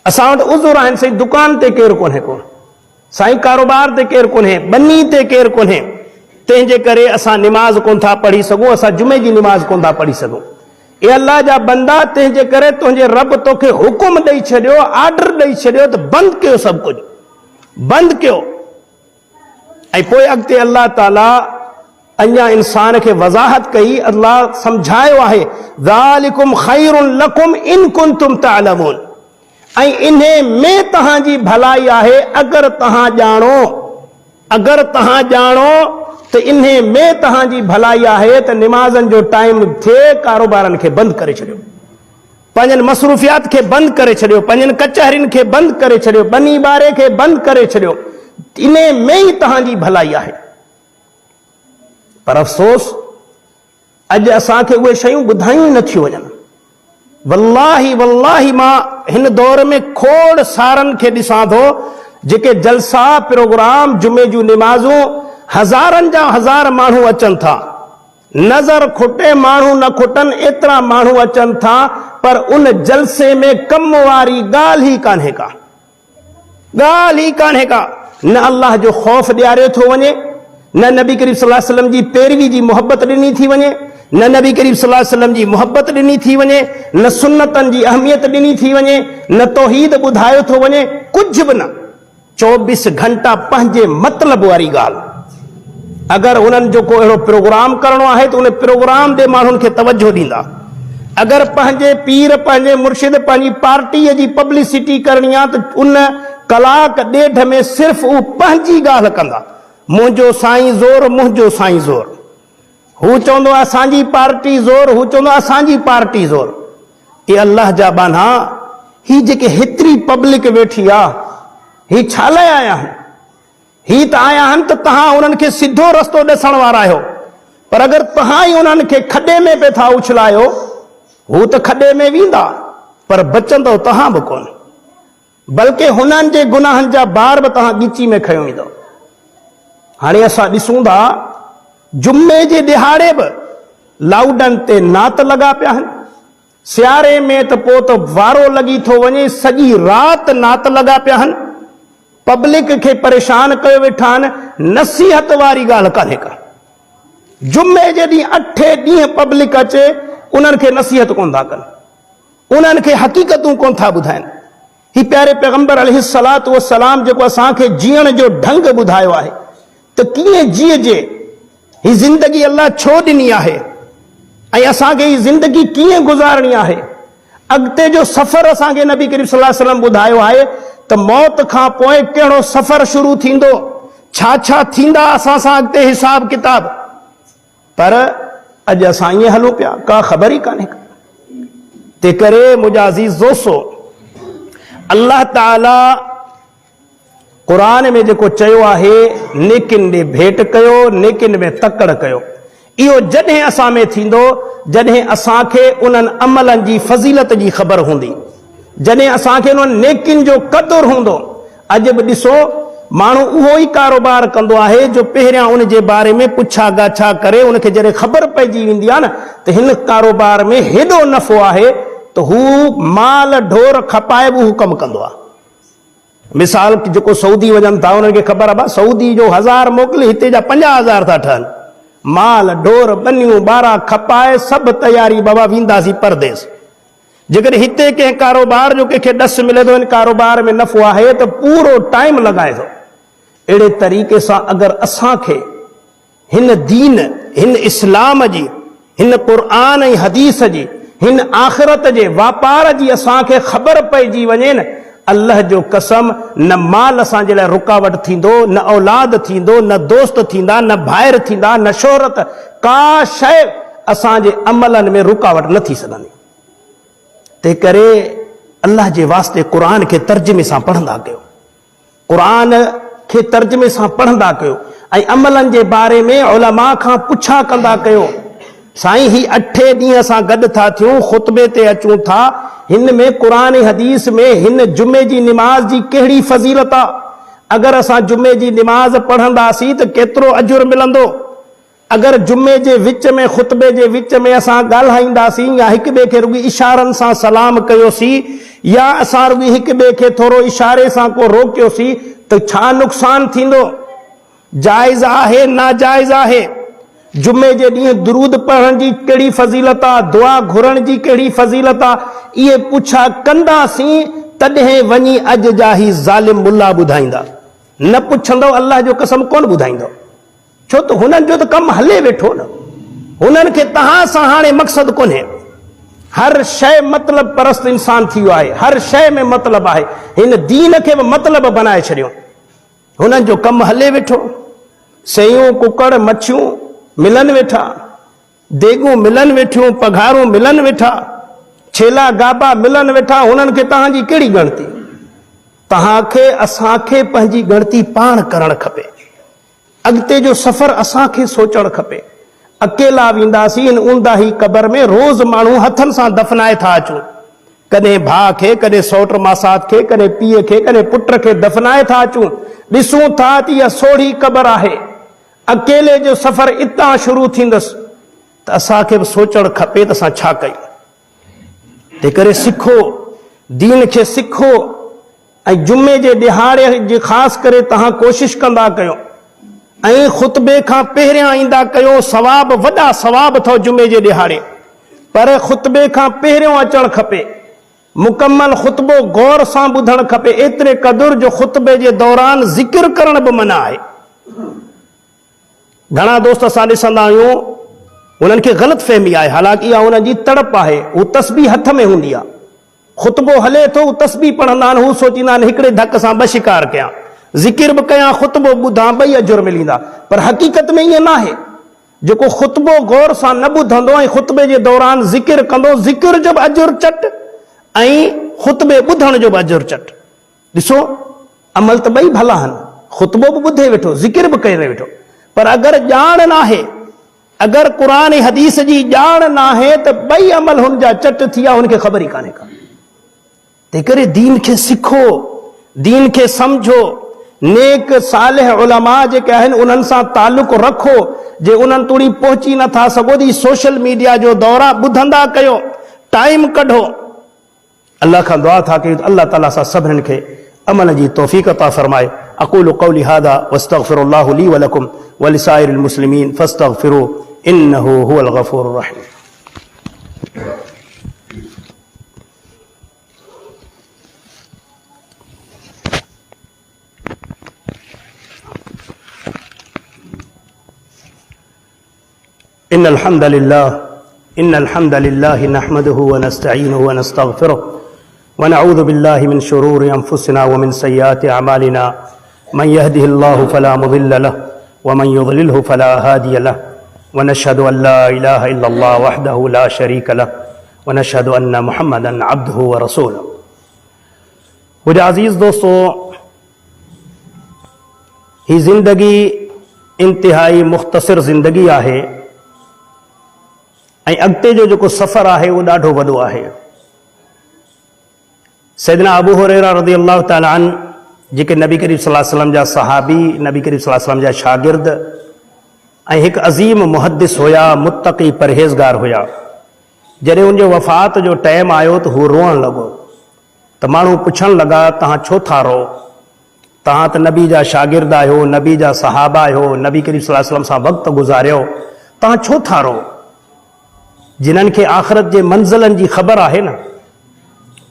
असां वटि उज़ुर आहिनि, साईं दुकान ते केरु कोन्हे को, साईं कारोबार ते केरु कोन्हे, बनी ते केरु कोन्हे, तंहिंजे करे असां निमाज़ कोन था पढ़ी सघूं, असां जुमे जी निमाज़ कोन था पढ़ी सघूं। ए अल्लाह जा बंदा, तंहिंजे करे तुंहिंजे रब तोखे हुकुम ॾेई छॾियो, आर्डर ॾेई छॾियो त बंदि कयो, सभु कुझु बंदि कयो। ऐं पोइ अॻिते अल्लाह ताला अञा इंसान खे वज़ाहत कई, अल्लाह सम्झायो आहे, ज़ालिकुम खैरुन लकुम इन कुंतुम तअलमून, ऐं इन्हे में तव्हांजी भलाई आहे अगरि तव्हां ॼाणो, अगरि तव्हां ॼाणो त इन्हे में तव्हांजी भलाई आहे त निमाज़नि जो टाइम थिए, कारोबारनि खे बंदि करे छॾियो, पंहिंजनि मसरूफ़ियात खे बंदि करे छॾियो, पंहिंजनि कचहरियुनि खे बंदि करे छॾियो, बनी ॿारे खे बंदि करे छॾियो, इन्हे में ई तव्हांजी भलाई आहे। पर अफ़सोस, अॼु असांखे उहे शयूं ॿुधायूं ई नथियूं वञनि। वल्लाही वल्लाही, मां हिन दौर में खोड़ सारनि खे ॾिसां थो, जेके जलसा प्रोग्राम जुमे जूं निमाज़ूं, हज़ारनि जा हज़ार माण्हू अचनि था, नज़र खुटे माण्हू न खुटनि, एतिरा माण्हू अचनि था, पर उन जलसे में कम वारी ॻाल्हि ई कान्हे का, ॻाल्हि ई कान्हे का। न अल्लाह जो ख़ौफ़ ॾियारियो थो वञे, न नबी करीम सल्लल्लाहु अलैहि वसल्लम जी पैरवी जी मोहब्बत ॾिनी थी वञे, न नबी करीम सल्लल्लाहु अलैहि वसल्लम जी मोहब्बत ॾिनी थी वञे, न सुन्नतनि जी अहमियत ॾिनी थी वञे, न तौहीद ॿुधायो थो वञे, कुझु बि न। 24 घंटा पंहिंजे मतिलब वारी ॻाल्हि। अगरि उन्हनि जो को अहिड़ो प्रोग्राम करणो आहे त उन प्रोग्राम ते माण्हुनि खे तवजो ॾींदा। अगरि पंहिंजे पीर, पंहिंजे मुर्शिद, पंहिंजी पार्टीअ जी पब्लिसिटी करणी आहे त उन कलाक ॾेढ में सिर्फ़ उहो पंहिंजी ॻाल्हि कंदा, मुंहिंजो साईं ज़ोर, मुंहिंजो साईं ज़ोर। हू चवंदो असांजी पार्टी ज़ोर, हू चवंदो असांजी पार्टी ज़ोर। ये अल्लाह जा बाना, ही जेके हेतिरी पब्लिक वेठी आहे, ही छा लाइ आया आहिनि? ही त आया आहिनि त तव्हां उन्हनि खे सिधो रस्तो ॾसण वारा आहियो, पर अगरि तव्हां ई उन्हनि खे खॾे में पिया था उछलायो, हू त खॾे में वेंदा, पर बचंदो तव्हां बि कोन, बल्कि हुननि जे गुनाहनि जा बार बि तव्हां ॻिची में खयो ईंदो। हाणे असां ॾिसूं था, जुमे जे ॾिहाड़े बि लाउडनि ते नात लॻा पिया आहिनि, सियारे में त पोइ त वारो लॻी थो वञे, सॼी राति नात लॻा पिया आहिनि, पब्लिक खे परेशान कयो वेठा आहिनि। नसीहत वारी ॻाल्हि कान्हे का। जुमे जे ॾींहुं 8 ॾींहं पब्लिक अचे, उन्हनि खे नसीहत कोन था कनि, उन्हनि खे हक़ीक़तूं कोन था ॿुधाइनि। ही प्यारे पैगंबर अलैहिस्सलातु वस्सलाम जेको असांखे जीअण जो ढंग ॿुधायो आहे त कीअं जीअजे, ही ज़िंदगी अल्लाह छो ॾिनी आहे ऐं असांखे ही ज़िंदगी कीअं गुज़ारणी आहे। अॻिते जो सफ़र असांखे नबी करीम सल्लल्लाहु अलैहि वसल्लम ॿुधायो आहे त मौत खां पोइ कहिड़ो सफ़र शुरू थींदो, छा छा थींदा असां सां अॻिते हिसाब किताब। पर अॼु असां ईअं हलूं पिया, का ख़बर ई कान्हे। तंहिं करे मुंहिंजा अज़ीज़ दोस्तो, अल्लाह ताला क़ुरान में जेको चयो आहे, नेकिन ॾे भेट कयो, नेकिन में तकड़ कयो। इहो जॾहिं असां में थींदो जॾहिं असांखे उन्हनि अमलनि जी फज़ीलत जी ख़बर हूंदी, जॾहिं असांखे उन्हनि नेकिन जो क़दुरु हूंदो। अॼु बि ॾिसो, माण्हू उहो ई कारोबार कंदो आहे जो पहिरियां उन जे बारे में पुछा गाछा करे, उनखे जॾहिं ख़बर पइजी वेंदी आहे न त हिन कारोबार में हेॾो नफ़ो आहे त हू माल ढोर खपाए बि हू कमु कंदो आहे। मिसाल जेको सऊदी वञनि था उन्हनि खे ख़बर आहे सऊदी जो 1000 मोकिले, हिते जा 50,000 था ठहनि। माल ढोर बनियूं ॿारहं खपाए सभु तयारी, बाबा वेंदासीं परदेस। जेकॾहिं हिते कंहिं कारोबार जो कंहिंखे ॾस मिले थो, हिन कारोबार में नफ़ो आहे त पूरो टाइम लॻाए थो। अहिड़े तरीक़े सां अगरि असांखे हिन दीन, हिन इस्लाम जी, हिन क़ुरान ऐं हदीस जी, हिन आख़िरत जे वापार जी असांखे ख़बर पइजी वञे न, अल्लाह जो कसम, न माल असांजे लाइ रुकावट थींदो, न औलाद थींदो, न दोस्त थींदा, न भाइर थींदा, न शोहरत, का शइ असांजे अमलनि में रुकावट न थी सघंदी। तंहिं करे अल्लाह जे वास्ते क़ुरान खे तर्जुमे सां पढ़ंदा कयो, क़ुरान खे तर्जुमे सां पढ़ंदा कयो ऐं अमलनि जे बारे में उलमा खां पुछा कंदा कयो। साईं, ही 8 ॾींहं असां गॾु था थियूं, ख़ुतबे ते अचूं था, हिन में क़ुरान हदीस में हिन जुमे जी निमाज़ जी कहिड़ी फज़ीलत आहे? अगरि असां जुमे जी निमाज़ पढ़ंदासीं त केतिरो अजुर मिलंदो? अगरि जुमे जे विच में, ख़ुतबे जे विच में असां ॻाल्हाईंदासीं या हिक ॿिए खे रुॻी इशारनि सां सलाम कयोसीं या असां रुॻी हिक ॿिए खे थोरो इशारे सां को रोकियोसीं त छा नुक़सान थींदो? जाइज़ आहे, नाजाइज़ आहे? जुमे जे ॾींहुं दुरूद पढ़ण जी कहिड़ी फज़ीलत आहे, दुआ घुरण जी कहिड़ी फज़ीलत आहे? इहे पुछा कंदासीं तॾहिं वञी अॼु जा ही ज़ालिम मुल्ला ॿुधाईंदा। न पुछंदो, अल्लाह जो कसम कोन ॿुधाईंदो। छो त हुननि जो त कमु हले वेठो न, हुननि खे तव्हां सां हाणे मक़सदु कोन्हे। हर शइ मतिलब परस्त इंसान थी वियो आहे, हर शइ में मतिलब आहे। हिन दीन खे बि मतिलब बनाए छॾियो। हुननि जो कमु हले वेठो, सयूं कुकड़ मच्छियूं मिलनि वेठा, देगूं मिलनि वेठियूं, पघारूं मिलनि वेठा, छेला गाबा मिलनि वेठा। हुननि खे तव्हांजी कहिड़ी गणती? तव्हांखे असांखे पंहिंजी गणती पाण करणु खपे। अॻिते जो सफ़र असांखे सोचणु खपे। अकेला वेंदासीं इन ऊंदाही क़बर में, रोज़ माण्हू हथनि सां दफ़नाए था अचूं, कॾहिं भाउ खे, कॾहिं सौट मासात खे, कॾहिं पीउ खे, कॾहिं पुट खे दफ़नाए था अचूं। ॾिसूं था त इहा सोढ़ी क़बर आहे। अकेले जो सफ़र इतां शुरू थींदुसि त असांखे बि सोचणु खपे त असां छा कयूं। तंहिं करे सिखो, दीन खे सिखो ऐं जुमे जे ॾिहाड़े जी ख़ासि करे तव्हां कोशिशि कंदा कयो ऐं ख़ुतबे खां पहिरियां ईंदा कयो। सवाब, वॾा सवाब अथव जुमे जे ॾिहाड़े, पर ख़ुतबे खां पहिरियों अचणु खपे। मुकमल ख़ुतबो गौर सां ॿुधणु खपे, एतिरे क़दुरु जो ख़ुतबे जे दौरान ज़िक्र करण बि मना आहे। घणा दोस्त असां ॾिसंदा आहियूं, उन्हनि खे ग़लति फ़हमी आहे, हालांकि इहा उन्हनि जी तड़प आहे। हू तस्बीह हथ में हूंदी आहे, ख़ुतबो हले थो, हू तस्बीह पढ़ंदा आहिनि, हू सोचींदा आहिनि हिकिड़े धक सां 2 शिकार कयां, ज़िकिर बि कयां, ख़ुतबो ॿुधां, 2 अजुर मिलींदा। पर हक़ीक़त में ईअं न आहे। जेको ख़ुतबो गौर सां न ॿुधंदो ऐं ख़ुतबे जे दौरान ज़िकिर कंदो, ज़िकिर जो बि अजुर चट ऐं ख़ुतबे ॿुधण जो बि अजुर चट। ॾिसो, अमल त ॿई भला आहिनि, ख़ुतबो बि ॿुधे वेठो, ज़िकिर बि करे वेठो। पर अगरि ॼाण न आहे, अगरि क़ुरान हदीस जी ॼाण न आहे त 2 अमल हुन जा चट थी विया, हुनखे ख़बर ई कान्हे का। तंहिं करे दीन खे सिखो, दीन खे सम्झो, नेक सालिह उलमा जेके आहिनि उन्हनि सां तालुक़ रखो। जे उन्हनि तोड़ी पहुची नथा सघो थी, सोशल मीडिया जो दौरा ॿुधंदा कयो, टाइम कढो। अल्लाह खां दुआ था कयूं त अल्लाह ताला सां सभिनीनि खे अमल जी तौफ़ीक़ अता फरमाए। अक़ूलु क़ौली हाज़ा वस्तग़फ़िरुल्लाह ली व लकुम व लिसाइरिल मुस्लिमीन फ़स्तग़फ़िरू इन्नहु हुवल गफ़ूरुर रहीम। इन्नल हम्दलिल्लाह नहमदुहु व नस्तईनुहु व नस्तग़फिरुह व नऊज़ु बिल्लाहि मिन शुरूरि अनफुसिना व मिन सय्यिआति अमालिना मन यहदिहिल्लाहु फला मुदिल्ल लहु व मन युद्लिलहु फला हादिय लहु व नशहदु अन ला इलाहा इल्लल्लाह वहदहु ला शरीक लहु व नशहदु अन्न मुहम्मदन अब्दुहु व रसूलुहु। मुझे अजीज दोस्तों, ही जिंदगी इंतिहाई मुख्तसिर जिंदगी है। अगते जो जो सफ़र है वो ॾाढो वॾो आहे। सैदना अबू हुरैरा रज़ियल्लाहु ताला अन्हु जेके नबी करीम सल्लल्लाहु अलैहि वसल्लम जा सहाबी, नबी करीम सल्लल्लाहु अलैहि वसल्लम जा शागिर्द ऐं हिकु अज़ीम मुहद्दिस हुया, मुत्तक़ी परहेज़गार हुया। जॾहिं उनजो वफ़ात जो टाइम आयो त हू रोअण लॻो त माण्हू पुछण लॻा, तव्हां छो था रो? तव्हां त नबी जा शागिर्द आहियो, नबी जा सहाबा आहियो, नबी करीम सल्लल्लाहु अलैहि वसल्लम सां वक़्तु गुज़ारियो, तव्हां छो था रो? जिन्हनि खे आख़िरत जे मंज़िलनि जी ख़बर आहे न,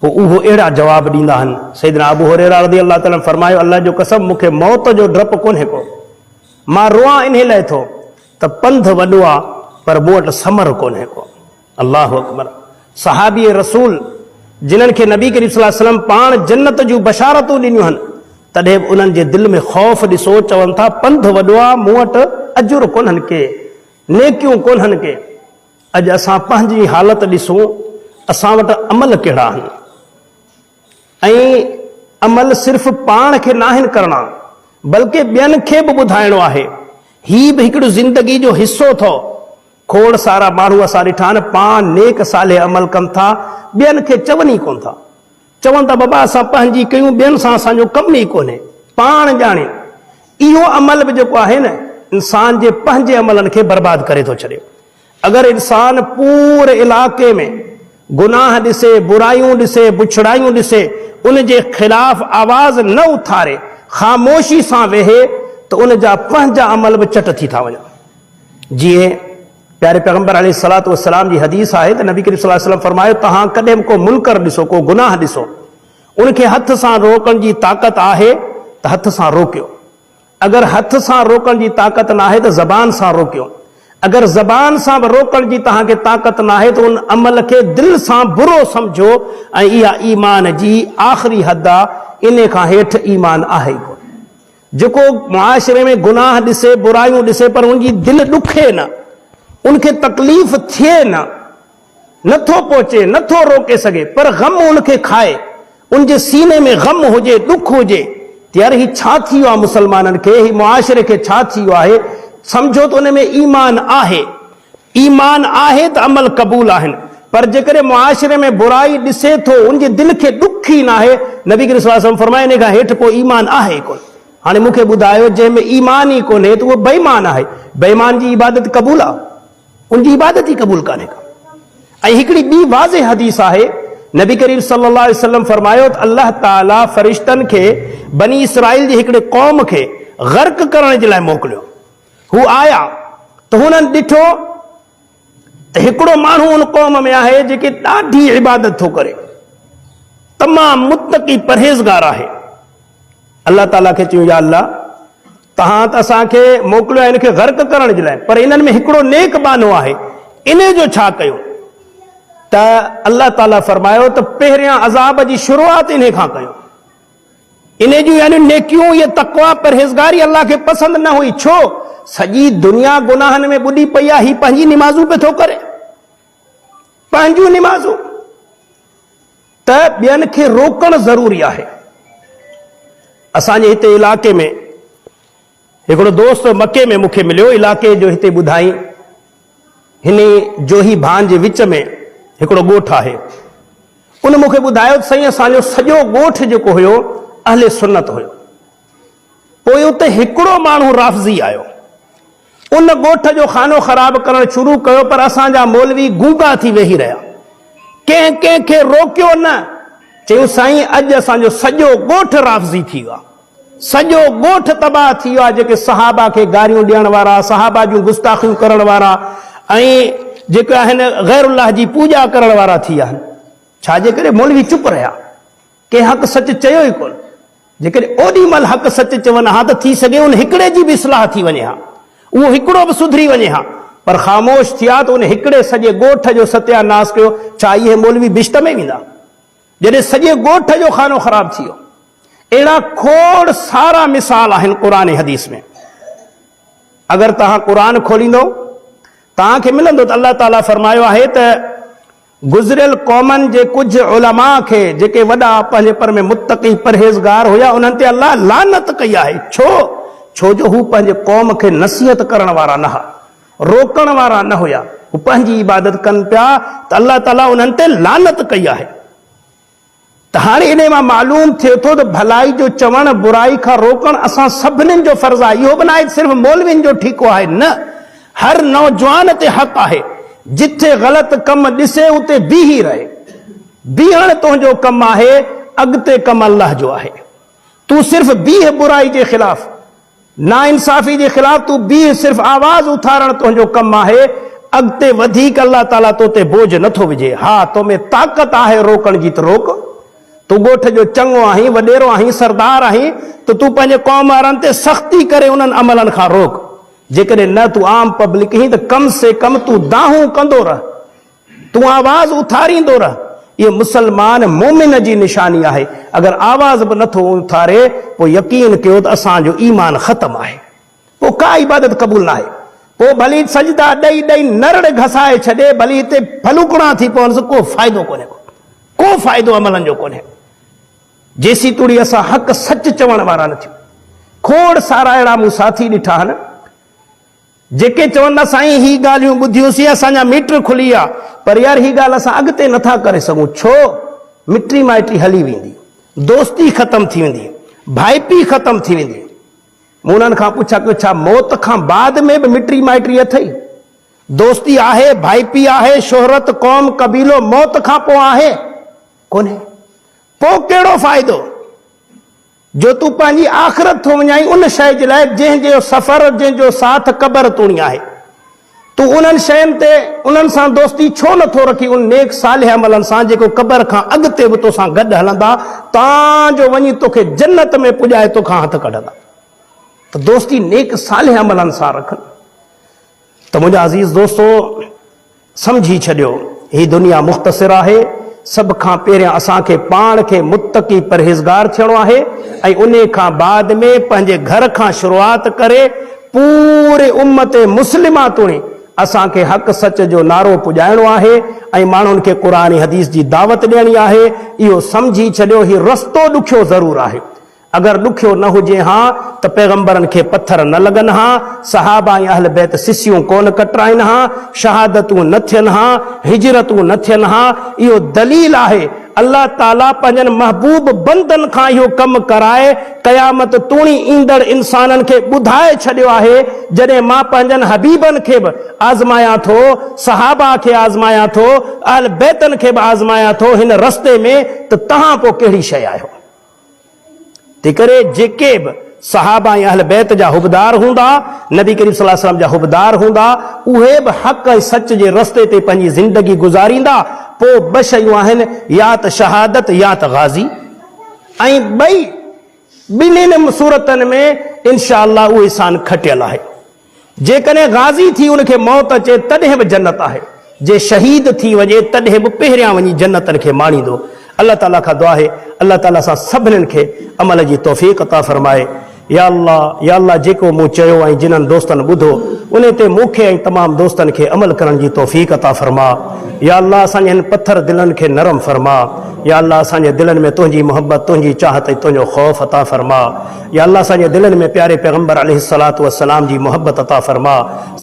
पोइ उहो अहिड़ा जवाब ॾींदा आहिनि। सैयदना अबू हुरैरा रज़ियल्लाहु ताला फरमायो, अल्लाह जो कसम, मूंखे मौत जो डपु कोन्हे को। मां रोआं इन लाइ थो त पंध वॾो आहे, पर मूं वटि समर कोन्हे को। अल्लाहु अकबर। सहाबी रसूल जिन्हनि खे नबी करीम सल्लल्लाहु अलैहि वसल्लम पाण जन्नत जूं बशारतूं ॾिनियूं आहिनि, तॾहिं बि उन्हनि जे दिलि में ख़ौफ़ ॾिसो, चवनि था पंध वॾो आहे, मूं वटि अजुर कोन्हनि के, नेकियूं कोन्हनि के। अॼु असां पंहिंजी हालत ॾिसूं, असां वटि अमल कहिड़ा आहिनि, ऐं अमल सिर्फ़ पाण खे नाहिनि करणा, बल्कि ॿियनि खे बि ॿुधाइणो आहे। ही बि हिकिड़ो ज़िंदगी जो हिसो थो। खोड़ सारा माण्हू असां ॾिठा आहिनि, पाण नेक साले अमल कनि था, ॿियनि खे चवनि ई कोन था। चवनि था बाबा असां पंहिंजी कयूं, ॿियनि सां असांजो कमु ई कोन्हे, पाण ॼाणे। इहो अमल बि जेको आहे न, इंसान जे पंहिंजे अमलनि खे बर्बादु करे थो छॾे। अगरि इंसान पूरे इलाइक़े में गुनाह ॾिसे, बुराइयूं ॾिसे, बुछड़ाइयूं ॾिसे, उन जे ख़िलाफ़ आवाज़ न उथारे, ख़ामोशी सां वेहे, त उन जा पंहिंजा अमल बि चट थी था वञनि। जीअं प्यारे पैगंबर अलैहिस्सलातु वस्सलाम जी हदीस आहे त नबी करीम सल्लल्लाहु अलैहि वसल्लम फरमायो, तव्हां कॾहिं बि को मुनकर ॾिसो, को गुनाह ॾिसो, उनखे हथ सां रोकण जी ताक़त आहे त हथ सां रोकियो। अगरि हथ सां रोकण जी ताक़त न आहे त ज़बान सां रोकियो। अगरि ज़बान सां बि रोकण जी तव्हांखे ताक़त न आहे त उन अमल खे दिलि सां बुरो सम्झो, ऐं इहा ईमान जी आख़िरी हद आहे। इन खां हेठि ईमान आहे ई कोन। जेको मुआशिरे में गुनाह ॾिसे, बुराइयूं ॾिसे, पर उनजी दिलि ॾुखे न, उनखे तकलीफ़ थिए न, नथो पहुचे, नथो रोके सघे, पर ग़म उनखे खाए, उनजे सीने में ग़म हुजे, ॾुख हुजे, त यार ही छा थी वियो आहे मुसलमाननि खे, ही मुआशिरे खे छा थी वियो आहे? समझो त उन में ईमान आहे। ईमान आहे त अमल क़बूल आहिनि, पर जेकॾहिं मुआशिरे में बुराई ॾिसे थो, उनजे दिलि खे ॾुख ई न आहे, नबी करीम सल्लल्लाहु अलैहि वसल्लम फरमाए, इन खां हेठि पोइ ईमान आहे कोन। हाणे मूंखे ॿुधायो, जंहिंमें ईमान ई कोन्हे त उहो बेईमान आहे। बेईमान जी इबादत क़बूल आहे? उनजी इबादत ई क़बूल कान्हे का। ऐं हिकिड़ी ॿी वाज़े हदीस आहे, नबी करीम सल्लल्लाहु अलैहि वसल्लम फरमायो त अल्लाह ताला फ़रिश्तनि खे बनी इसराइल जी हिकिड़े क़ौम खे ग़र्क़ करण जे लाइ मोकिलियो। हू आया त हुननि ॾिठो त हिकिड़ो माण्हू उन क़ौम में आहे जेके ॾाढी इबादत थो करे, तमामु मुत्तक़ी परहेज़गार आहे। अल्लाह ताला खे चयूं, या अल्लाह, तव्हां त असांखे मोकिलियो आहे हिनखे ग़र्क़ करण जे लाइ, पर इन्हनि में हिकिड़ो नेक बानो आहे, इन जो छा कयूं? त अल्लाह ताला फरमायो त पहिरियां अज़ाब जी शुरूआत इन खां कयो। इन जूं यानी नेकियूं, ये तक़वा परहेज़गारी अल्लाह खे पसंदि न हुई। छो? सॼी दुनिया गुनाहनि में ॿुॾी पई आहे, ही पंहिंजी निमाज़ूं पे थो करे, पंहिंजूं निमाज़ूं। त ॿियनि खे रोकणु ज़रूरी आहे। असांजे हिते इलाइक़े में हिकिड़ो दोस्त मके में मूंखे मिलियो, इलाइक़े जो हिते ॿुधाई, हिन जोही भान जे विच में हिकिड़ो ॻोठु आहे। उन मूंखे ॿुधायो त साईं, असांजो सॼो ॻोठु जेको हुयो अहले सुन्नत हुयो। पोइ उते हिकिड़ो माण्हू राफ़ज़ी आयो, उन ॻोठ जो खानो ख़राब करणु शुरू कयो, पर असांजा मौलवी गूंगा थी वेही रहिया, कंहिंखे रोकियो न। चयूं, साईं अॼु असांजो सॼो ॻोठु राफ़ज़ी थी वियो आहे, सॼो ॻोठु तबाह थी वियो आहे। जेके सहाबा खे गारियूं ॾियण वारा, सहाबा जूं गुस्ताखियूं करण वारा, ऐं जेके आहिनि ग़ैरुल्लाह जी पूॼा करण वारा थी विया आहिनि। छाजे करे? मौलवी चुप रहिया, कंहिं हक़ सच चयो ई कोन। जेकॾहिं ओॾी महिल हक़ सच चवनि हा त थी सघे उन हिकिड़े जी बि इस्लाह थी वञे हा, उहो हिकिड़ो बि सुधरी वञे हा, पर ख़ामोश थिया त उन हिकिड़े सॼे ॻोठ जो सत्यानाश कयो। छा इहे मौलवी बिश्त में वेंदा जॾहिं सॼे ॻोठ जो खानो ख़राब थी वियो? अहिड़ा खोड़ सारा मिसाल आहिनि क़ुरान हदीस में। अगरि तव्हां क़ुरान खोलींदो तव्हांखे मिलंदो त अल्लाह ताला फरमायो आहे त गुज़रियल क़ौमनि जे कुछ उलमा खे जेके वॾा पंहिंजे पर में मुत्तक़ी परहेज़गार हुया उन्हनि ते अल्लाह लानत कई आहे। छो जो हू पंहिंजे क़ौम खे नसीहत करण वारा न हुआ, रोकण वारा न हुया, हू पंहिंजी इबादत कनि पिया त अल्लाह ताला उन्हनि ते लानत कई आहे। त हाणे इन मां मालूम थिए थो त भलाई जो चवण, बुराई खां रोकण असां सभिनीनि जो फर्ज़ आहे। इहो बि न आहे सिर्फ़ मौलवियुनि जो ठीकु आहे, न, हर नौजवान ते हक़ आहे। जिथे ग़लति कम ॾिसे उते बीही रहे। बीहण तुंहिंजो कमु आहे, अॻिते कमु अल्लाह जो आहे। तूं सिर्फ़ बीह बुराई जे ख़िलाफ़, नाइंसाफ़ी जे ख़िलाफ़ तूं बीह, सिर्फ़ आवाज़ उथारण तुंहिंजो कमु आहे। अॻिते वधीक अल्लाह ताला तो ते बोझ नथो विझे। हा, तो में ताक़त आहे रोकण जी त रोक। तूं ॻोठ जो चङो आहीं, वॾेरो आहीं, सरदार आहीं, त तूं पंहिंजे क़ौम वारनि ते सख़्ती करे उन्हनि अमलनि खां रोक। जेकॾहिं न तूं आम पब्लिक आहीं त कम से कम तूं दाहूं कंदो रह, तूं आवाज़ उथारींदो रह। ये मुसलमान मोमिन जी निशानी आहे। अगर आवाज़ बि नथो उथारे पोइ यकीन कयो त असांजो ईमान ख़तमु आहे, पोइ का इबादत क़बूल न आहे। पोइ भली सजदा ॾेई ॾेई नरड़ घसाए छॾे, भली हिते फलूकणा थी पवनि, को फ़ाइदो कोन्हे, को फ़ाइदो अमलनि जो कोन्हे। जेसी तुड़ी असां हक़ सच चवण वारा न थियूं। खोड़ सारा अहिड़ा मूं साथी ॾिठा आहिनि जेके चवंदा साईं ही ॻाल्हियूं ॿुधियूंसीं, असांजा मीटर खुली विया, पर यार ही ॻाल्हि असां अॻिते नथा करे सघूं। छो? मिटी माइटी हली वेंदी, दोस्ती ख़तम थी वेंदी, भाईपी ख़तम थी वेंदी। मूं उन्हनि खां पुछा कि छा मौत खां बाद में बि मिटी माइटी अथई? दोस्ती आहे, भाईपी आहे, शोहरत, क़ौम, कबीलो मौत खां पोइ आहे? कोन्हे। पोइ कहिड़ो फ़ाइदो जो तूं पंहिंजी आख़िरत थो विञाई उन शइ जे लाइ जंहिंजो सफ़र, जंहिंजो साथ क़बर तूणी आहे। तूं उन्हनि शयुनि ते उन्हनि सां दोस्ती छो नथो रखी? उन नेक सालिह अमलनि सां जेको क़बर खां अॻिते बि तोसां गॾु हलंदा, तांजो वञी तोखे जन्नत में पुॼाए तोखां हथ कढंदा। त दोस्ती नेक सालिह अमलनि सां रख। त मुंहिंजा अज़ीज़ दोस्तो, समझी छॾियो, ही दुनिया मुख़्तसिर आहे। सब खां पहिरियां असांखे पाण खे मुत्तक़ी परहेज़गार थियणो आहे ऐं उन खां बाद में पंहिंजे घर खां शुरूआत करे पूरे उम्मत मुस्लिमा तोड़ी असांखे हक़ सच जो नारो पुॼाइणो आहे ऐं माण्हुनि खे क़ुरान हदीस जी दावत ॾियणी आहे। इहो समझी छॾियो, ही रस्तो ॾुखियो ज़रूर आहे। अगर ॾुखियो न हुजे हा त पैगंबरनि खे पत्थर न लॻनि हा, सहाबा ऐं अहल बैत सिसियूं कोन कटराइनि हा, शहादतूं न थियनि हा, हिजरतूं न थियनि हा। इहो दलील आहे अल्लाह ताला पंहिंजनि महबूब बंदनि खां इहो कमु कराए क़यामत तूणी ईंदड़ इंसाननि खे ॿुधाए छॾियो आहे। जॾहिं मां पंहिंजनि हबीबनि खे बि आज़मायां थो, सहाबा खे आज़मायां थो, अहल बैतनि खे बि आज़मायां थो हिन रस्ते में, त तव्हां पोइ कहिड़ी शइ आहियो? तंहिं करे जेके बि सहाबा ऐं अहल बैत जा हुबदार हूंदा, नबी करीम सल्लल्लाहु अलैहि वसल्लम जा हुबदार हूंदा, उहे बि हक़ ऐं सच जे रस्ते ते पंहिंजी ज़िंदगी गुज़ारींदा। पोइ ॿ शयूं आहिनि, या त शहादत या त गाज़ी, ऐं ॿिन्हिनि सूरतनि में इंशा अल्लाह उहो इंसान खटियल आहे। जेकॾहिं गाज़ी थी उनखे मौत अचे तॾहिं बि जन्नत आहे, जे शहीद थी वञे तॾहिं बि पहिरियां वञी जन्नतनि खे माणींदो। अल्लाह ताला खां दुआ आहे अल्लाह ताला असां सभिनीनि खे अमल जी तौफ़ीक़ अता फ़रमाए। या अल्लाह जेको मूं चयो ऐं जिन्हनि दोस्तनि ॿुधो उन ते मूंखे ऐं तमामु दोस्तनि खे अमल करण जी तौफ़ीक़ अता फ़रमा। या अल्लाह असांजे हिन पत्थर दिलनि खे नरम फ़रमा। या अल्लाह असांजे दिलनि में तुंहिंजी मोहब्बत, तुंहिंजी चाहत ऐं तुंहिंजो ख़ौफ़ अता फ़रमा। या अल्लाह असांजे दिलनि में प्यारे पैगंबर अलैहिस्सलातु वस्सलाम जी मोहब्बत अता फ़रमा।